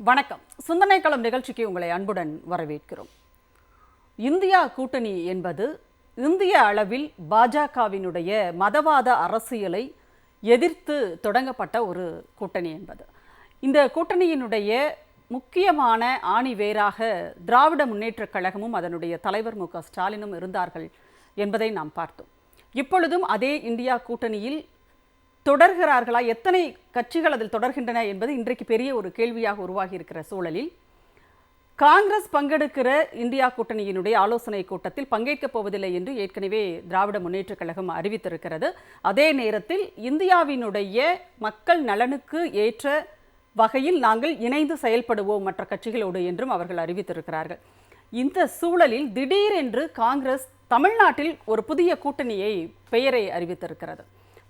வணக்கம். சிந்தனைக்களம் நிகழ்ச்சிக்கு உங்களை அன்புடன் வரவேற்கிறோம். இந்தியா கூட்டணி என்பது இந்திய அளவில் பாஜகவினுடைய மதவாத அரசியலை எதிர்த்து தொடங்கப்பட்ட ஒரு கூட்டணி என்பது. இந்த கூட்டணியினுடைய முக்கியமான ஆணிவேராக திராவிட முன்னேற்றக் கழகமும் அதனுடைய தலைவர் மு.க.ஸ்டாலினும் இருந்தார்கள் என்பதை நாம் பார்த்தோம். இப்பொழுதும் அதே இந்தியா கூட்டணியில் தொடர்கிறார்களா, எத்தனை கட்சிகள் அதில் தொடர்கின்றன என்பது இன்றைக்கு பெரிய ஒரு கேள்வியாக உருவாகி இருக்கிற சூழலில் காங்கிரஸ் பங்கெடுக்கிற இந்தியா கூட்டணியினுடைய ஆலோசனை கூட்டத்தில் பங்கேற்கப் போவதில்லை என்று ஏற்கனவே திராவிட முன்னேற்றக் கழகம் அறிவித்திருக்கிறது. அதே நேரத்தில் இந்தியாவினுடைய மக்கள் நலனுக்கு ஏற்ற வகையில் நாங்கள் இணைந்து செயல்படுவோம் மற்ற கட்சிகளோடு என்றும் அவர்கள் அறிவித்திருக்கிறார்கள். இந்த சூழலில் திடீரென்று காங்கிரஸ் தமிழ்நாட்டில் ஒரு புதிய கூட்டணியை பெயரை அறிவித்திருக்கிறது.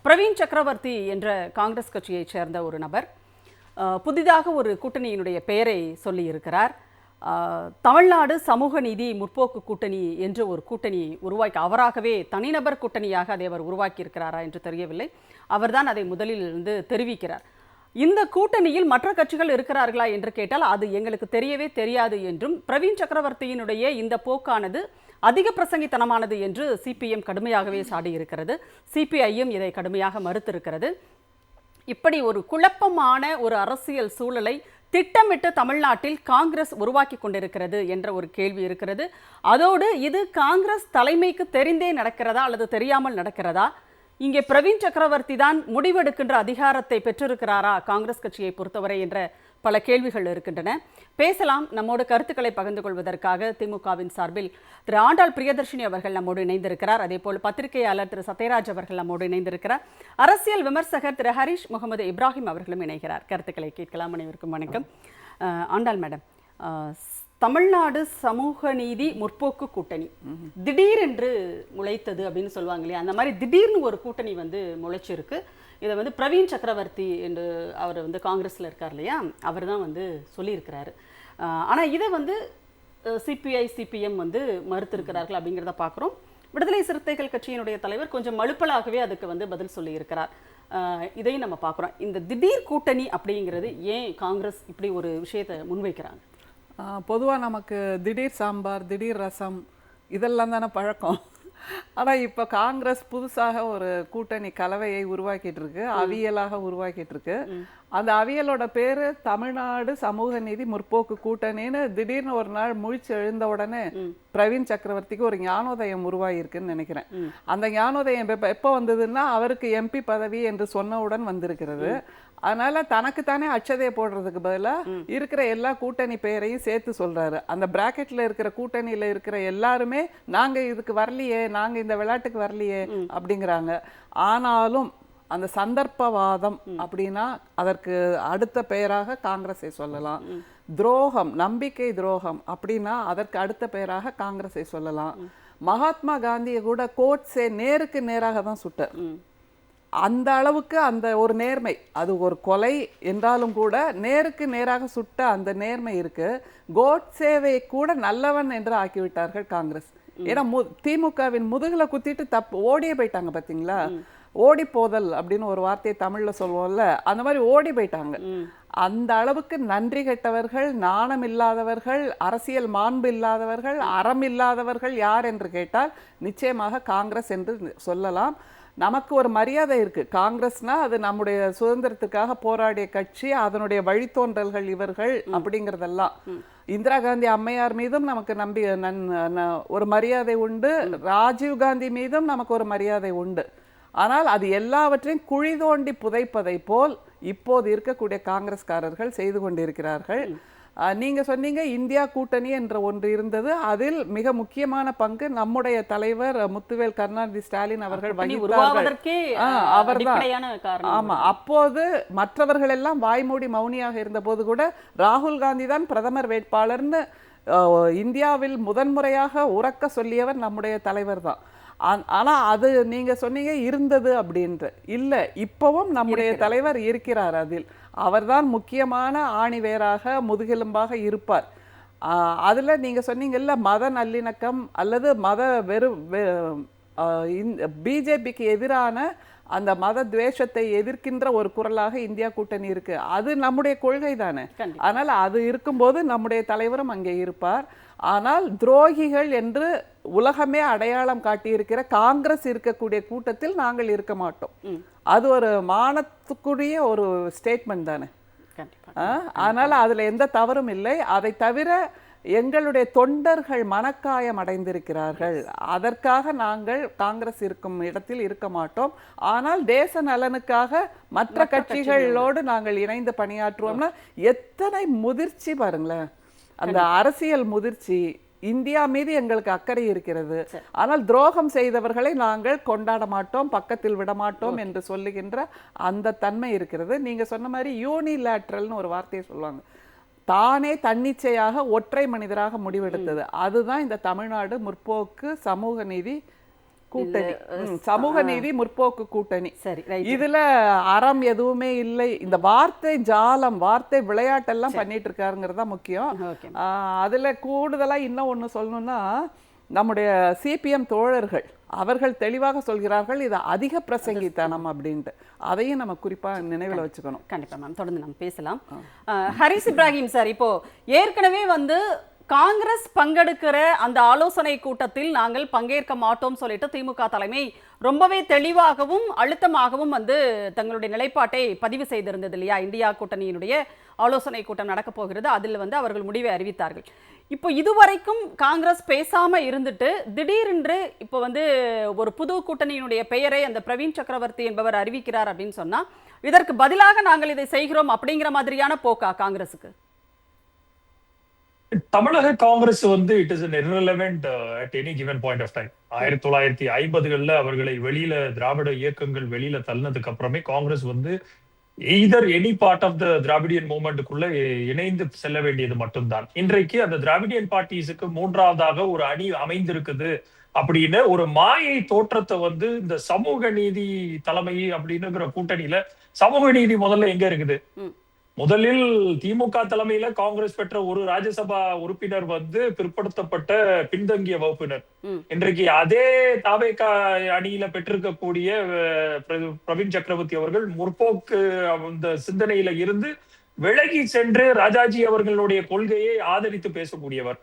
பிரவீன் சக்கரவர்த்தி என்ற காங்கிரஸ் கட்சியைச் சேர்ந்த ஒரு நபர் புதிதாக ஒரு கூட்டணியினுடைய பெயரை சொல்லியிருக்கிறார். தமிழ்நாடு சமூக நீதி முற்போக்கு கூட்டணி என்று ஒரு கூட்டணி உருவாக்கி, அவராகவே தனிநபர் கூட்டணியாக அதை அவர் உருவாக்கியிருக்கிறாரா என்று தெரியவில்லை. அவர்தான் அதை முதலில் இருந்து தெரிவிக்கிறார். இந்த கூட்டணியில் மற்ற கட்சிகள் இருக்கிறார்களா என்று கேட்டால் அது எங்களுக்கு தெரியவே தெரியாது என்றும், பிரவீன் சக்கரவர்த்தியினுடைய இந்த போக்கானது அதிக பிரசங்கித்தனமானது என்று சிபிஎம் கடுமையாகவே சாடியிருக்கிறது. சிபிஐயும் இதை கடுமையாக மறுத்திருக்கிறது. இப்படி ஒரு குழப்பமான ஒரு அரசியல் சூழலை திட்டமிட்டு தமிழ்நாட்டில் காங்கிரஸ் உருவாக்கி கொண்டிருக்கிறது என்ற ஒரு கேள்வி இருக்கிறது. அதோடு இது காங்கிரஸ் தலைமைக்கு தெரிந்தே நடக்கிறதா அல்லது தெரியாமல் நடக்கிறதா? இங்கே பிரவீன் சக்கரவர்த்தி தான் முடிவெடுக்கின்ற அதிகாரத்தை பெற்றிருக்கிறாரா காங்கிரஸ் கட்சியை பொறுத்தவரை என்ற பல கேள்விகள் இருக்கின்றன. பேசலாம். நம்மோடு கருத்துக்களை பகிர்ந்து கொள்வதற்காக திமுகவின் சார்பில் திரு ஆண்டாள் பிரியதர்ஷினி அவர்கள் நம்மோடு இணைந்திருக்கிறார். அதேபோல் பத்திரிகையாளர் திரு சத்யராஜ் அவர்கள் நம்மோடு இணைந்திருக்கிறார். அரசியல் விமர்சகர் திரு ஹரிஷ் முகமது இப்ராஹிம் அவர்களும் இணைகிறார். கருத்துக்களை கேட்கலாம். அனைவருக்கும் வணக்கம். ஆண்டாள் மேடம், தமிழ்நாடு சமூக நீதி முற்போக்கு கூட்டணி திடீரென்று முளைத்தது அப்படின்னு சொல்லுவாங்க இல்லையா, அந்த மாதிரி திடீர்னு ஒரு கூட்டணி முளைச்சிருக்கு. இதை பிரவீன் சக்கரவர்த்தி என்று அவர் காங்கிரஸில் இருக்கார் இல்லையா, அவர் தான் சொல்லியிருக்கிறாரு. ஆனால் இதை சிபிஐ சிபிஎம் மறுத்திருக்கிறார்கள் அப்படிங்கிறத பார்க்குறோம். விடுதலை சிறுத்தைகள் கட்சியினுடைய தலைவர் கொஞ்சம் மழுப்பலாகவே அதுக்கு பதில் சொல்லியிருக்கிறார். இதையும் நம்ம பார்க்குறோம். இந்த திடீர் கூட்டணி அப்படிங்கிறது ஏன் காங்கிரஸ் இப்படி ஒரு விஷயத்தை முன்வைக்கிறாங்க? பொதுவாக நமக்கு திடீர் சாம்பார், திடீர் ரசம் இதெல்லாம் தானே பழக்கம். ஆனால் இப்போ காங்கிரஸ் புதுசாக ஒரு கூட்டணி கலவையை உருவாக்கிட்டு இருக்கு, அவியலாக உருவாக்கிட்டு இருக்கு. அந்த அவியலோட பேரு தமிழ்நாடு சமூக நீதி முற்போக்கு கூட்டணின்னு திடீர்னு ஒரு நாள் முழிச்சு எழுந்த உடனே பிரவீன் சக்கரவர்த்திக்கு ஒரு ஞானோதயம் உருவாகிருக்குன்னு நினைக்கிறேன். அந்த ஞானோதயம் எப்போ வந்ததுன்னா அவருக்கு எம்பி பதவி என்று சொன்னவுடன் வந்திருக்கிறது. அதனால தனக்குத்தானே அச்சதையை போடுறதுக்கு பதிலாக இருக்கிற எல்லா கூட்டணி பெயரையும் சேர்த்து சொல்றாரு. அந்த பிராக்கெட்ல இருக்கிற கூட்டணியில இருக்கிற எல்லாருமே நாங்க இதுக்கு வரலையே, நாங்க இந்த விளையாட்டுக்கு வரலையே அப்படிங்கிறாங்க. ஆனாலும் அந்த சந்தர்ப்பவாதம் அப்படின்னா அதற்கு அடுத்த பெயராக காங்கிரஸை சொல்லலாம். துரோகம், நம்பிக்கை துரோகம் அப்படின்னா அதற்கு அடுத்த பெயராக காங்கிரஸை சொல்லலாம். மகாத்மா காந்தியை கூட கோட்ஸே நேருக்கு நேராக தான் சுட்டார். அந்த அளவுக்கு அந்த ஒரு நேர்மை, அது ஒரு கொலை என்றாலும் கூட நேருக்கு நேராக சுட்ட அந்த நேர்மை இருக்கு. கோட்சேவை கூட நல்லவன் என்று ஆக்கிவிட்டார்கள் காங்கிரஸ். ஏன்னா திமுகவின் முதுகுல குத்திட்டு ஓடியே போயிட்டாங்க. பார்த்தீங்களா, ஓடி போதல் அப்படின்னு ஒரு வார்த்தையை தமிழ்ல சொல்லுவோம்ல, அந்த மாதிரி ஓடி போயிட்டாங்க. அந்த அளவுக்கு நன்றி கெட்டவர்கள், நாணம் இல்லாதவர்கள், அரசியல் மாண்பு இல்லாதவர்கள், அறம் இல்லாதவர்கள் யார் என்று கேட்டால் நிச்சயமாக காங்கிரஸ் என்று சொல்லலாம். நமக்கு ஒரு மரியாதை இருக்கு. காங்கிரஸ்னா அது நம்முடைய சுதந்திரத்துக்காக போராடிய கட்சி, அதனுடைய வழித்தோன்றல்கள் இவர்கள் அப்படிங்கிறதெல்லாம். இந்திரா காந்தி அம்மையார் மீதும் நமக்கு ஒரு மரியாதை உண்டு. ராஜீவ் காந்தி மீதும் நமக்கு ஒரு மரியாதை உண்டு. ஆனால் அது எல்லாவற்றையும் குழி தோண்டி புதைப்பதை போல் இப்போது இருக்கக்கூடிய காங்கிரஸ்காரர்கள் செய்து கொண்டிருக்கிறார்கள். நீங்க சொன்னீங்க இந்தியா கூட்டணி என்ற ஒன்று இருந்தது. அதில் மிக முக்கியமான பங்கு நம்முடைய தலைவர் முத்துவேல் கருணாநிதி ஸ்டாலின் அவர்கள் வகித்தார்கள். அவர்தான். ஆமா, அப்போது மற்றவர்கள் எல்லாம் வாய்மூடி மௌனியாக இருந்த போது கூட ராகுல் காந்தி தான் பிரதமர் வேட்பாளர்னு இந்தியாவில் முதன்முறையாக உறக்க சொல்லியவர் நம்முடைய தலைவர் தான். ஆனா அது நீங்க சொன்னீங்க இருந்தது அப்படின்ட்டு இல்லை, இப்பவும் நம்முடைய தலைவர் இருக்கிறார். அதில் அவர்தான் முக்கியமான ஆணிவேராக முதுகெலும்பாக இருப்பார். அதில் நீங்கள் சொன்னீங்கல்ல மத நல்லிணக்கம் அல்லது மத பிஜேபிக்கு எதிரான அந்த மத துவேஷத்தை எதிர்க்கின்ற ஒரு குரலாக இந்தியா கூட்டணி இருக்கு. அது நம்முடைய கொள்கை தானே. அதனால் அது இருக்கும்போது நம்முடைய தலைவரும் அங்கே இருப்பார். ஆனால் துரோகிகள் என்று உலகமே அடையாளம் காட்டியிருக்கிற காங்கிரஸ் இருக்கக்கூடிய கூட்டத்தில் நாங்கள் இருக்க மாட்டோம். அது ஒரு மானத்துக்குரிய ஒரு ஸ்டேட்மெண்ட் தானே. அதனால் அதில் எந்த தவறும் இல்லை. அதை தவிர எங்களுடைய தொண்டர்கள் மனக்காயம் அடைந்திருக்கிறார்கள். அதற்காக நாங்கள் காங்கிரஸ் இருக்கும் இடத்தில் இருக்க மாட்டோம். ஆனால் தேச நலனுக்காக மற்ற கட்சிகளோடு நாங்கள் இணைந்து பணியாற்றுவோம்னா எத்தனை முதிர்ச்சி பாருங்களேன். அந்த அரசியல் முதிர்ச்சி. இந்தியா மீது எங்களுக்கு அக்கறை இருக்கிறது. ஆனால் துரோகம் செய்தவர்களை நாங்கள் கொண்டாட மாட்டோம், பக்கத்தில் விட மாட்டோம் என்று சொல்லுகின்ற அந்த தன்மை இருக்கிறது. நீங்க சொன்ன மாதிரி யூனிலேட்ரல்னு ஒரு வார்த்தையை சொல்லுவாங்க. தானே தன்னிச்சையாக ஒற்றை மனிதராக முடிவெடுத்தது. அதுதான் இந்த தமிழ்நாடு முற்போக்கு சமூக நீதி கூட்டணி, சமூக நீதி முற்போக்கு கூட்டணி. இதுல அறம் எதுவுமே இல்லை. இந்த வார்த்தை ஜாலம், வார்த்தை விளையாட்டெல்லாம் பண்ணிட்டு இருக்காருங்கிறதா முக்கியம். அதுல கூடுதலா இன்னும் ஒண்ணு சொல்லணும்னா, நம்முடைய சிபிஎம் தோழர்கள் அவர்கள் தெளிவாக சொல்கிறார்கள் இது அதிக பிரசங்கித்தனம் அப்படின்ட்டு. அதையும் நம்ம குறிப்பா நினைவில் வச்சுக்கணும். கண்டிப்பா மேம், தொடர்ந்து நம்ம பேசலாம். ஹரிஸ் இப்ராஹிம் சார், இப்போ ஏற்கனவே காங்கிரஸ் பங்கெடுக்கிற அந்த ஆலோசனை கூட்டத்தில் நாங்கள் பங்கேற்க மாட்டோம் சொல்லிட்டு திமுக தலைமை ரொம்பவே தெளிவாகவும் அழுத்தமாகவும் தங்களுடைய நிலைப்பாட்டை பதிவு செய்திருந்தது இல்லையா? இந்தியா கூட்டணியினுடைய ஆலோசனை கூட்டம் நடக்க போகிறது, அதில் அவர்கள் முடிவை அறிவித்தார்கள். இப்போ இதுவரைக்கும் காங்கிரஸ் பேசாம இருந்துட்டு திடீரென்று இப்போ ஒரு புது கூட்டணியினுடைய பெயரை அந்த பிரவீன் சக்கரவர்த்தி என்பவர் அறிவிக்கிறார் அப்படின்னு சொன்னா, இதற்கு பதிலாக நாங்கள் இதை செய்கிறோம் அப்படிங்கிற மாதிரியான போக்கா காங்கிரஸுக்கு? தமிழக Congress it is an irrelevant at any given point of time. 1950களில் அவர்களை வெளியில திராவிட இயக்கங்கள் வெளியில தள்ளினதுக்கு அப்புறமே Congress either any part of the Dravidian மூவ்மெண்ட்டுக்குள்ள இணைந்து செல்ல வேண்டியது மட்டும்தான். இன்றைக்கு அந்த திராவிடியன் பார்ட்டிஸுக்கு மூன்றாவதாக ஒரு அணி அமைந்திருக்குது அப்படின்னு ஒரு மாயை தோற்றத்தை இந்த சமூக நீதி தலைமை அப்படின்னுங்கிற கூட்டணியில சமூக நீதி முதல்ல எங்க இருக்குது? முதலில் திமுக தலைமையில காங்கிரஸ் பெற்ற ஒரு ராஜ்யசபா உறுப்பினர் பிற்படுத்தப்பட்ட பின்தங்கிய வகுப்பினர். இன்றைக்கு அதே தாவேகா அணியில பெற்றிருக்கக்கூடிய பிரவீன் சக்கரவர்த்தி அவர்கள் முற்போக்கு அந்த சிந்தனையில இருந்து விலகி சென்று ராஜாஜி அவர்களுடைய கொள்கையை ஆதரித்து பேசக்கூடியவர்.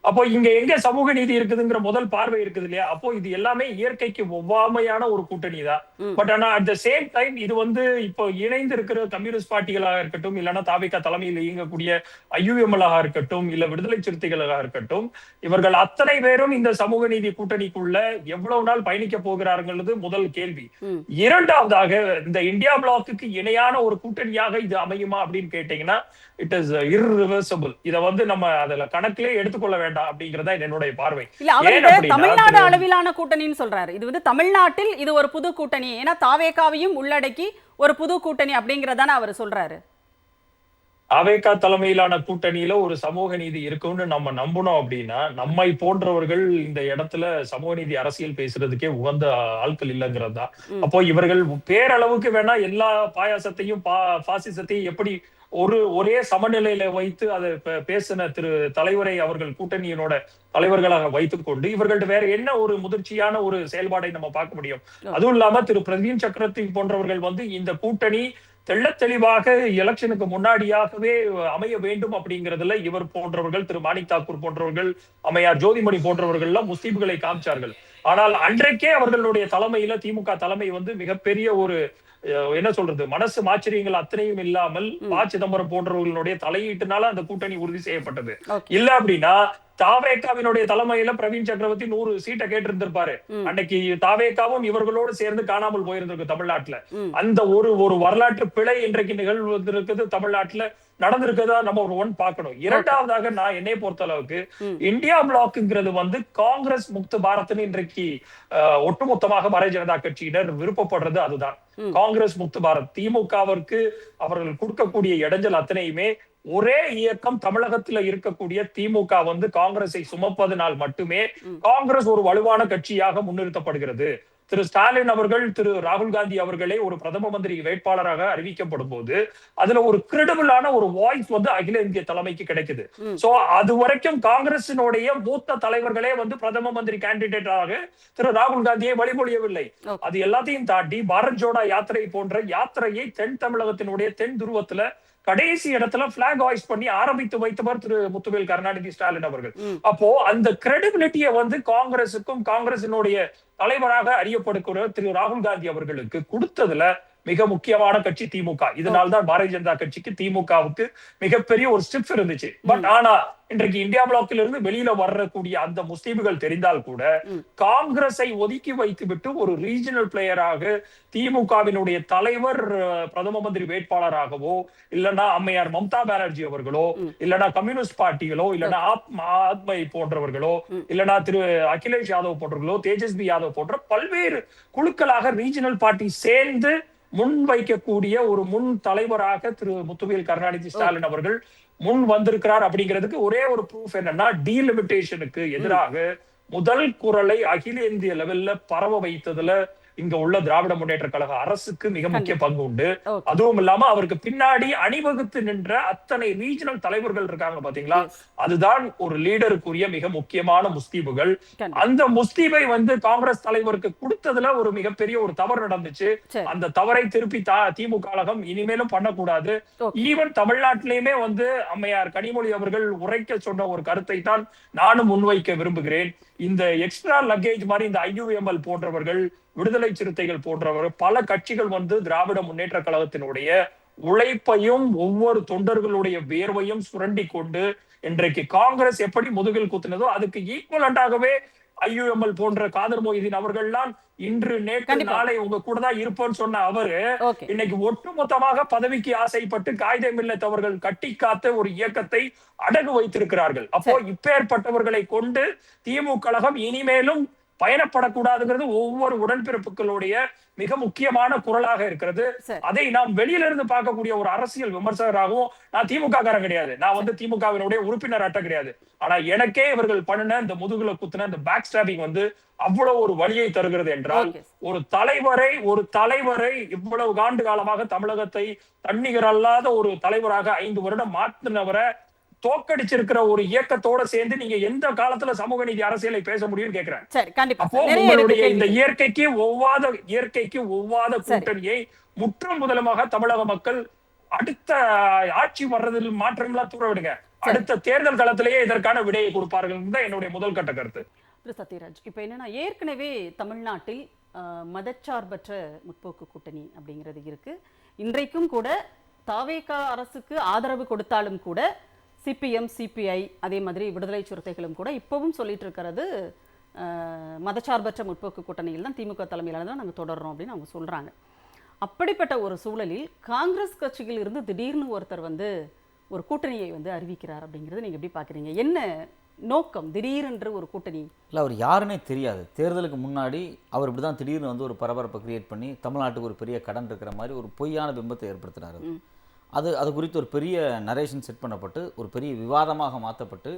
அப்போ இங்க எங்க சமூக நீதி இருக்குதுங்கிற முதல் பார்வை இருக்குது இல்லையா? அப்போ இது எல்லாமே இயற்கைக்கு ஒவ்வாமையான ஒரு கூட்டணி தான். பட் ஆனா அட் த சேம் டைம் இது இப்போ இணைந்து இருக்கிற கம்யூனிஸ்ட் பார்ட்டிகளாக இருக்கட்டும், இல்லைன்னா தாவேகா தலைமையில் இயங்கக்கூடிய ஐயுஎம்எல்-ஆக இருக்கட்டும், இல்ல விடுதலை சிறுத்தைகளாக இருக்கட்டும், இவர்கள் அத்தனை பேரும் இந்த சமூக நீதி கூட்டணிக்குள்ள எவ்வளவு நாள் பயணிக்க போகிறார்கள் முதல் கேள்வி. இரண்டாவதாக இந்த இந்தியா பிளாக்கு இணையான ஒரு கூட்டணியாக இது அமையுமா அப்படின்னு கேட்டீங்கன்னா இட் இஸ் irreversible. இத நம்ம அதுல கணக்கிலே எடுத்துக்கொள்ள வேண்டாம் அப்படிங்கறத என்னுடைய பார்வை. தமிழ்நாடு அளவிலான கூட்டணின்னு சொல்றாரு. இது தமிழ்நாட்டில் இது ஒரு புது கூட்டணி, ஏன்னா தாவேகாவையும் உள்ளடக்கி ஒரு புது கூட்டணி அப்படிங்கறதான அவர் சொல்றாரு. தாவேகா தலைமையிலான கூட்டணியில ஒரு சமூக நீதி இருக்கும்னு நம்ம நம்பணும் அப்படின்னா, நம்மை போன்றவர்கள் இந்த இடத்துல சமூக நீதி அரசியல் பேசுறதுக்கே உகந்த ஆட்கள் இல்லைங்கிறது தான். அப்போ இவர்கள் பேரளவுக்கு வேணா எல்லா பாயாசத்தையும் பாசிசத்தையும் எப்படி ஒரே சமநிலையில வைத்து அதை பேசின திரு தலைவரை அவர்கள் கூட்டணியினோட தலைவர்களாக வைத்துக் கொண்டு இவர்கள்ட்ட வேற என்ன ஒரு முதிர்ச்சியான ஒரு செயல்பாடை நம்ம பார்க்க முடியும்? அதுவும் இல்லாம திரு பிரவீன் சக்கரவர்த்தி போன்றவர்கள் இந்த கூட்டணி தெள்ள தெளிவாக எலெக்ஷனுக்கு முன்னாடியாகவே அமைய வேண்டும் அப்படிங்கிறதுல இவர் போன்றவர்கள், திரு மாணிக் தாக்கூர் போன்றவர்கள், அம்மையார் ஜோதிமணி போன்றவர்கள் எல்லாம் முஸ்லீம்களை காமிச்சார்கள். ஆனால் அன்றைக்கே அவர்களுடைய தலைமையில திமுக தலைமை மிகப்பெரிய ஒரு என்ன சொல்றது மனசு ஆச்சரியங்கள் அத்தனையும் இல்லாமல் ப. சிதம்பரம் போன்றவர்களுடைய தலையீட்டுனால அந்த கூட்டணி உறுதி செய்யப்பட்டது. இல்ல அப்படின்னா தாவேகாவினுடைய தலைமையில பிரவீன் சக்கரவர்த்தி 100 சீட்டை கேட்டிருந்திருப்பாரு. அன்னைக்கு தாவேகாவும் இவர்களோடு சேர்ந்து காணாமல் போயிருந்திருக்கு தமிழ்நாட்டுல. அந்த ஒரு வரலாற்று பிழை இன்றைக்கு நிகழ்வதற்கு தமிழ்நாட்டுல நடந்திருக்கதா நம்ம ஒரு பார்க்கணும். இரண்டாவதாக நான் என்னை பொறுத்த அளவுக்கு இந்தியா பிளாக்ங்கிறது காங்கிரஸ் முக்து பாரத்னு இன்றைக்கு ஒட்டுமொத்தமாக பாரதிய ஜனதா கட்சியினர் விருப்பப்படுறது அதுதான். காங்கிரஸ் முக்து பாரத் திமுகவிற்கு அவர்கள் கொடுக்கக்கூடிய இடைஞ்சல் அத்தனையுமே ஒரே இயக்கம் தமிழகத்துல இருக்கக்கூடிய திமுக காங்கிரஸை சுமப்பதனால் மட்டுமே காங்கிரஸ் ஒரு வலுவான கட்சியாக முன்னிறுத்தப்படுகிறது. திரு ஸ்டாலின் அவர்கள் திரு ராகுல் காந்தி அவர்களே ஒரு பிரதம மந்திரி வேட்பாளராக அறிவிக்கப்படும் போது அதுல ஒரு கிரெடிபிளான ஒரு வாய்ஸ் வந்து அகில இந்திய தலைமைக்கு கிடைக்குது. சோ அது வரைக்கும் காங்கிரசினுடைய மூத்த தலைவர்களே வந்து பிரதம மந்திரி கேண்டிடேட்டாக திரு ராகுல் காந்தியை வழிமொழியவில்லை. அது எல்லாத்தையும் தாண்டி பாரத் ஜோடோ யாத்திரை போன்ற யாத்திரையை தென் தமிழகத்தினுடைய தென் துருவத்துல கடைசி இடத்துல பிளாக் ஹாய்ஸ்ட் பண்ணி ஆரம்பித்து வைத்தவர் திரு முத்துவேல் கருணாநிதி ஸ்டாலின் அவர்கள். அப்போ அந்த கிரெடிபிலிட்டியை வந்து காங்கிரசுக்கும் காங்கிரசினுடைய தலைவராக அறியப்படுகிற திரு ராகுல் காந்தி அவர்களுக்கு கொடுத்ததுல மிக முக்கியமான கட்சி திமுக. இதனால்தான் பாரதிய ஜனதா கட்சிக்கு திமுகவுக்கு மிகப்பெரிய ஒரு ஸ்டிப் இருந்துச்சு. பட் ஆனா இன்றைக்கு இந்தியா பிளாக்கில் இருந்து வெளியில வரக்கூடிய அந்த முஸ்லீம்கள் தெரிந்தால் கூட காங்கிரஸை ஒதுக்கி வைத்து விட்டு ஒரு ரீஜனல் பிளேயராக திமுகவினுடைய தலைவர் பிரதம மந்திரி வேட்பாளராகவோ இல்லைன்னா அம்மையார் மம்தா பானர்ஜி அவர்களோ இல்லைன்னா கம்யூனிஸ்ட் பார்ட்டிகளோ இல்லைன்னா ஆத்மை போன்றவர்களோ இல்லைன்னா திரு அகிலேஷ் யாதவ் போன்றவர்களோ தேஜஸ்வி யாதவ் போன்ற பல்வேறு குழுக்களாக ரீஜனல் பார்ட்டி சேர்ந்து முன் வைக்கக்கூடிய ஒரு முன் தலைவராக திரு முத்துவேல் கருணாநிதி ஸ்டாலின் அவர்கள் முன் வந்திருக்கிறார். அப்படிங்கிறதுக்கு ஒரே ஒரு ப்ரூஃப் என்னன்னா டீலிமிட்டேஷனுக்கு எதிராக முதல் குரலை அகில இந்திய லெவல்ல பரவ வைத்ததுல இங்க உள்ள திராவிட முன்னேற்ற கழக அரசுக்கு மிக முக்கிய பங்கு உண்டு. அதுவும் இல்லாம அவருக்கு பின்னாடி அணிவகுத்து நின்ற அத்தனை ரீஜனல் தலைவர்கள் இருக்காங்க பாத்தீங்களா, அதுதான் ஒரு லீடருக்குரிய மிக முக்கியமான முஸ்தீபுகள். அந்த முஸ்தீபை வந்து காங்கிரஸ் தலைவருக்கு கொடுத்ததுல ஒரு மிகப்பெரிய ஒரு தவறு நடந்துச்சு. அந்த தவறை திருப்பி திமுக கழகம் இனிமேலும் பண்ணக்கூடாது. ஈவன் தமிழ்நாட்டிலேயுமே வந்து அம்மையார் கனிமொழி அவர்கள் உரைக்க சொன்ன ஒரு கருத்தை தான் நானும் முன்வைக்க விரும்புகிறேன். இந்த எக்ஸ்ட்ரா லக்கேஜ் மாதிரி இந்த IUML போன்றவர்கள், விடுதலை சிறுத்தைகள் போன்றவர்கள் பல கட்சிகள் வந்து திராவிட முன்னேற்ற கழகத்தினுடைய உழைப்பையும் ஒவ்வொரு தொண்டர்களுடைய வேர்வையும் சுரண்டி கொண்டு இன்றைக்கு காங்கிரஸ் எப்படி முதுகில் குத்தினதோ அதுக்கு ஈக்குவலண்டாகவே IUML போன்ற காதர் மொய்தீன் அவர்கள்லாம் இன்று நேற்று நாளை உங்க கூட தான் இருப்போம்னு சொன்ன அவரு இன்னைக்கு ஒட்டுமொத்தமாக பதவிக்கு ஆசைப்பட்டு காயிதே மில்லத் அவர்கள் கட்டி காத்த ஒரு இயக்கத்தை அடகு வைத்திருக்கிறார்கள். அப்போ இப்பேற்பட்டவர்களை கொண்டு திமுக கழகம் இனிமேலும் பயணப்படக்கூடாதுங்கிறது ஒவ்வொரு உடன்பிறப்புகளுடைய மிக முக்கியமான குரலாக இருக்கிறது. அதை நாம் வெளியில இருந்து பார்க்கக்கூடிய ஒரு அரசியல் விமர்சகராகவும், நான் திமுக காரன் கிடையாது, நான் வந்து திமுகவினுடைய உறுப்பினர் அட்ட கிடையாது, ஆனா எனக்கே இவர்கள் பண்ணின இந்த முதுகுல குத்துன இந்த பேக் ஸ்டாபிங் வந்து அவ்வளவு ஒரு வழியை தருகிறது என்றால் ஒரு தலைவரை இவ்வளவு ஆண்டு காலமாக தமிழகத்தை தன்னிகர் அல்லாத ஒரு தலைவராக 5 வருடம் மாற்றினவரை தோக்கடிச்சிருக்கிற ஒரு இயக்கத்தோட சேர்ந்து நீங்க எந்த காலத்துல சமூக நீதி அரசியலை பேச முடியும்னு கேக்குறேன். அப்போ உங்களுடைய இந்த இயற்கைக்கு ஒவ்வாத கூட்டணியை முற்றும் முதலமாக தமிழக மக்கள் அடுத்த ஆட்சி வர்றதில் மாற்றம் எல்லாம் தூர விடுங்க, அடுத்த தேர்தல் காலத்திலேயே இதற்கான விடையை கொடுப்பார்கள் தான் என்னுடைய முதல் கட்ட கருத்து. திரு சத்யராஜ், இப்ப என்னன்னா ஏற்கனவே தமிழ்நாட்டில் மதச்சார்பற்ற முற்போக்கு கூட்டணி அப்படிங்கிறது இருக்கு. இன்றைக்கும் கூட தாவேகா அரசுக்கு ஆதரவு கொடுத்தாலும் கூட CPM, CPI அதே மாதிரி விடுதலை சிறுத்தைகளும் கூட இப்பவும் சொல்லிட்டு இருக்கிறது மதச்சார்பற்ற முற்போக்கு கூட்டணியில் தான் திமுக தலைமையில தான் நாங்கள் தொடர்றோம் அப்படின்னு அவங்க சொல்றாங்க. அப்படிப்பட்ட ஒரு சூழலில் காங்கிரஸ் கட்சியில் இருந்து திடீர்னு ஒருத்தர் வந்து ஒரு கூட்டணியை வந்து அறிவிக்கிறார் அப்படிங்கிறது நீங்க எப்படி பாக்குறீங்க? என்ன நோக்கம் திடீரென்று ஒரு கூட்டணி? இல்லை, அவர் யாருன்னே தெரியாது. தேர்தலுக்கு முன்னாடி அவர் இப்படி தான் திடீர்னு வந்து ஒரு பரபரப்பை கிரியேட் பண்ணி தமிழ்நாட்டுக்கு ஒரு பெரிய கடன் இருக்கிற மாதிரி ஒரு பொய்யான பிம்பத்தை ஏற்படுத்தினார். அது குறித்து ஒரு பெரிய நரேஷன் செட் பண்ணப்பட்டு ஒரு பெரிய விவாதமாக மாற்றப்பட்டு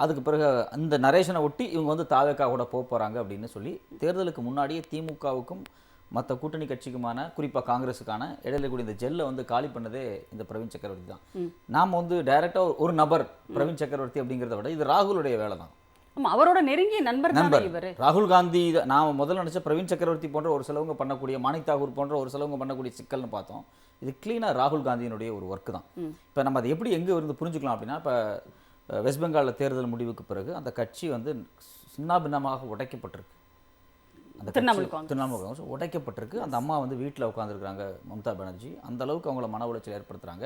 அதுக்கு பிறகு அந்த நரேஷனை ஒட்டி இவங்க வந்து தாவேகா கூட போகிறாங்க அப்படின்னு சொல்லி தேர்தலுக்கு முன்னாடியே திமுகவுக்கும் மற்ற கூட்டணி கட்சிக்குமான குறிப்பாக காங்கிரஸுக்கான இடையில கூடிய இந்த ஜெல்லை வந்து காலி பண்ணதே இந்த பிரவீன் சக்கரவர்த்தி தான். நாம் வந்து டைரெக்டாக ஒரு நபர் பிரவீன் சக்கரவர்த்தி அப்படிங்கிறத விட இது ராகுலுடைய வேலை தான். அவரோட நெருங்கிய நண்பர் ராகுல் காந்தி. நான் முதல்ல நினைச்ச பிரவீன் சக்கரவர்த்தி போன்ற ஒரு சிலவங்க பண்ணக்கூடிய, மாணிக் தாகூர் போன்ற ஒரு சிலவங்க பண்ணக்கூடிய சிக்கல்னு பார்த்தோம். இது கிளீனாக ராகுல் காந்தியினுடைய ஒரு ஒர்க்கு தான். இப்போ நம்ம அதை எப்படி எங்கே இருந்து புரிஞ்சுக்கலாம் அப்படின்னா, இப்போ வெஸ்ட் பெங்காலில் தேர்தல் முடிவுக்கு பிறகு அந்த கட்சி வந்து சின்ன பின்னமாக உடைக்கப்பட்டிருக்கு. அந்த திரிணாமுல் காங்கிரஸ் உடைக்கப்பட்டிருக்கு. அந்த அம்மா வந்து வீட்டில் உட்காந்துருக்குறாங்க, மம்தா பானர்ஜி. அந்த அளவுக்கு அவங்கள மன உளைச்சல் ஏற்படுத்துகிறாங்க.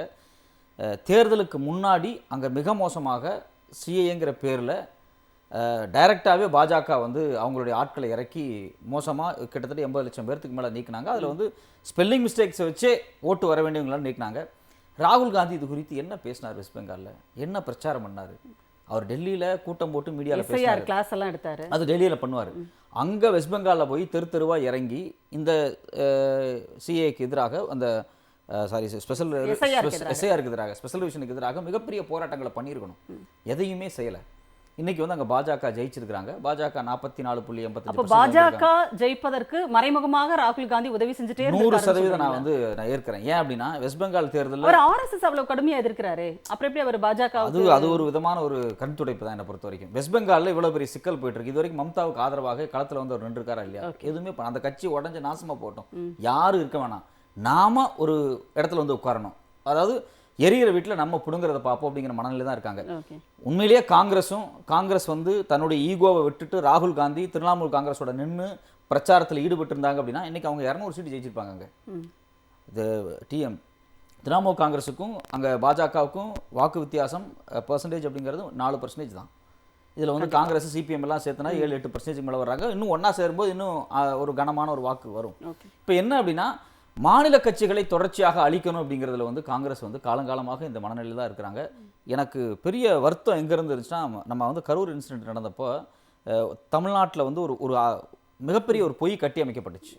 தேர்தலுக்கு முன்னாடி அங்கே மிக மோசமாக சிஏங்கிற பேரில் டைரெக்டாகவே பாஜக வந்து அவங்களுடைய ஆட்களை இறக்கி மோசமாக கிட்டத்தட்ட 80 லட்சம் பேர்த்துக்கு மேலே நீக்கினாங்க. அதில் வந்து ஸ்பெல்லிங் மிஸ்டேக்ஸை வச்சே ஓட்டு வர வேண்டியவங்களாம் நீக்கினாங்க. ராகுல் காந்தி இது குறித்து என்ன பேசினார்? வெஸ்ட் பெங்காலில் என்ன பிரச்சாரம் பண்ணார்? அவர் டெல்லியில் கூட்டம் போட்டு மீடியாவில் பேசினார், கிளாஸ் எல்லாம் எடுத்தார். அது டெல்லியில் பண்ணுவார். அங்கே வெஸ்ட் பெங்காலில் போய் தெரு தெருவாக இறங்கி இந்த சிஏக்கு எதிராக அந்த ஸ்பெஷல் எஸ்ஐஆருக்கு எதிராக ஸ்பெஷல் ரிவிஷனுக்கு எதிராக மிகப்பெரிய போராட்டங்களை பண்ணியிருக்கணும். எதையுமே செய்யலை. இன்னைக்கு வந்து அங்க பாஜக ஜெயிச்சிருக்காங்க. பாஜக 44.85%. அப்ப பாஜக ஜெயிப்பதற்கு மறைமுகமாக ராகுல் காந்தி உதவி செஞ்சுட்டே 100% நான் ஏற்கிறேன். ஏன் அப்படின்னா வெஸ்ட் பெங்கால் தேர்தலில் அவர் ஆர்எஸ்எஸ் அவ்வளவு கடுமையா எதிர்க்கிறாரு, அப்புறம் எப்படி அவர் பாஜக? அது ஒரு விதமான ஒரு கருத்துடைப்பு தான் என்னை பொறுத்த வரைக்கும். வெஸ்ட் பெங்கால்ல இவ்வளவு பெரிய சிக்கல் போயிட்டு இருக்கு. இது வரைக்கும் மம்தாவுக்கு ஆதரவாக களத்துல வந்து அவர் நின்றுருக்காரா இல்லையா? எதுவுமே அந்த கட்சி உடஞ்சு நாசமா போட்டோம், யாரும் இருக்க வேணாம், நாம ஒரு இடத்துல வந்து உட்காரணும், அதாவது எரியிற வீட்டில் நம்ம புடுங்கிறத பார்ப்போம் அப்படிங்கிற மனநிலை தான் இருக்காங்க. உண்மையிலேயே காங்கிரஸ் வந்து தன்னுடைய ஈகோவை விட்டுட்டு ராகுல் காந்தி திரிணாமுல் காங்கிரஸோட நின்று பிரச்சாரத்தில் ஈடுபட்டு இருந்தாங்க அப்படின்னா இன்னைக்கு அவங்க 200 சீட்டு ஜெயிச்சிருப்பாங்க. அங்கே இது திரிணாமுல் காங்கிரஸுக்கும் அங்கே பாஜகவுக்கும் வாக்கு வித்தியாசம் பர்சன்டேஜ் அப்படிங்கிறது 4% தான். இதில் வந்து காங்கிரஸ் சிபிஎம் எல்லாம் சேர்த்துனா 7-8% மேலே வர்றாங்க. இன்னும் ஒன்றா சேரும்போது இன்னும் ஒரு கனமான ஒரு வாக்கு வரும். இப்போ என்ன அப்படின்னா மாநில கட்சிகளை தொடர்ச்சியாக அழிக்கணும் அப்படிங்கிறதுல வந்து காங்கிரஸ் வந்து காலங்காலமாக இந்த மனநிலையில் தான் இருக்கிறாங்க. எனக்கு பெரிய வருத்தம் எங்கேருந்து இருந்துச்சுன்னா, நம்ம வந்து கரூர் இன்சிடென்ட் நடந்தப்போ தமிழ்நாட்டில் வந்து ஒரு மிகப்பெரிய ஒரு பொய் கட்டி அமைக்கப்பட்டுச்சு.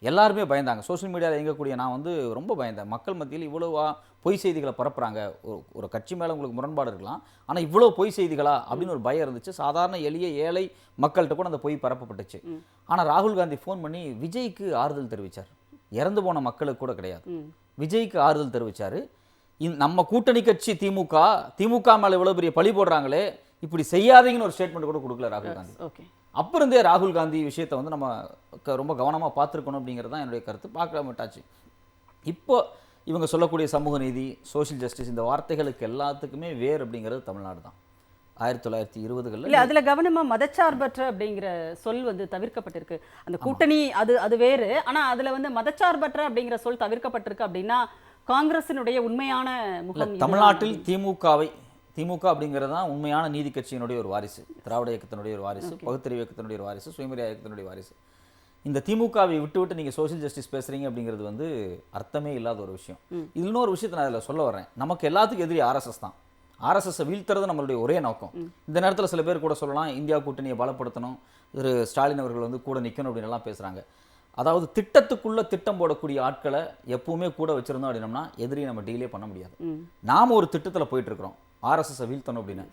எல்லாருமே பயந்தாங்க. சோஷியல் மீடியாவில் இயங்கக்கூடிய நான் வந்து ரொம்ப பயந்தேன். மக்கள் மத்தியில் இவ்வளோவா பொய் செய்திகளை பரப்புகிறாங்க, ஒரு கட்சி மேலே உங்களுக்கு முரண்பாடு இருக்கலாம், ஆனால் இவ்வளோ பொய் செய்திகளா அப்படின்னு ஒரு பயம் இருந்துச்சு. சாதாரண எளிய ஏழை மக்கள்கிட்ட கூட அந்த பொய் பரப்பப்பட்டுச்சு. ஆனால் ராகுல் காந்தி ஃபோன் பண்ணி விஜய்க்கு ஆறுதல் தெரிவித்தார். இறந்து போன மக்களுக்கு கூட கிடையாது, விஜய்க்கு ஆறுதல் தெரிவித்தார். நம்ம கூட்டணி கட்சி திமுக மேலே இவ்வளோ பெரிய பழி போடுறாங்களே, இப்படி செய்யாதீங்கன்னு ஒரு ஸ்டேட்மெண்ட் கூட கொடுக்கல ராகுல் காந்தி. அப்போ இருந்தே ராகுல் காந்தி விஷயத்தை வந்து நம்ம ரொம்ப கவனமாக பார்த்துருக்கணும் அப்படிங்கிறது தான் என்னுடைய கருத்து. பார்க்க மாட்டாச்சு. இப்போ இவங்க சொல்லக்கூடிய சமூக நீதி, சோஷியல் ஜஸ்டிஸ், இந்த வார்த்தைகளுக்கு எல்லாத்துக்குமே வேர் அப்படிங்கிறது தமிழ்நாடு தான். 1920களில் இல்லை, அதில் கவனமாக மதச்சார்பற்ற அப்படிங்கிற சொல் வந்து தவிர்க்கப்பட்டிருக்கு. அந்த கூட்டணி அது வேறு, ஆனால் அதில் வந்து மதச்சார்பற்ற அப்படிங்கிற சொல் தவிர்க்கப்பட்டிருக்கு. அப்படின்னா காங்கிரசினுடைய உண்மையான முகம் தமிழ்நாட்டில் திமுக அப்படிங்கிறது தான் உண்மையான நீதி கட்சியினுடைய ஒரு வாரிசு, திராவிட இயக்கத்தினுடைய ஒரு வாரிசு, பகுத்தறிவு இயக்கத்தினுடைய ஒரு வாரிசு, சுயமரியாதை இயக்கத்தினுடைய வாரிசு. இந்த திமுகவை விட்டு நீங்கள் சோஷியல் ஜஸ்டிஸ் பேசுகிறீங்க அப்படிங்கிறது வந்து அர்த்தமே இல்லாத ஒரு விஷயம். இன்னொரு விஷயத்தை நான் அதில் சொல்ல வர்றேன். நமக்கு எல்லாத்துக்கும் எதிரி ஆர்எஸ்எஸ் தான். ஆர்எஸ்எஸ்ஸை வீழ்த்துறது நம்மளுடைய ஒரே நோக்கம். இந்த நேரத்தில் சில பேர் கூட சொல்லலாம் இந்தியா கூட்டணியை பலப்படுத்தணும், ஸ்டாலின் அவர்கள் வந்து கூட நிற்கணும் அப்படின்னு எல்லாம் பேசுகிறாங்க. அதாவது திட்டத்துக்குள்ளே திட்டம் போடக்கூடிய ஆட்களை எப்பவுமே கூட வச்சுருந்தோம் அப்படின்னோம்னா எதிரி நம்ம டீலே பண்ண முடியாது. நாம் ஒரு திட்டத்தில் போயிட்டுருக்கிறோம் ஆர்எஸ்எஸ்ஸை வீழ்த்தணும் அப்படின்னு,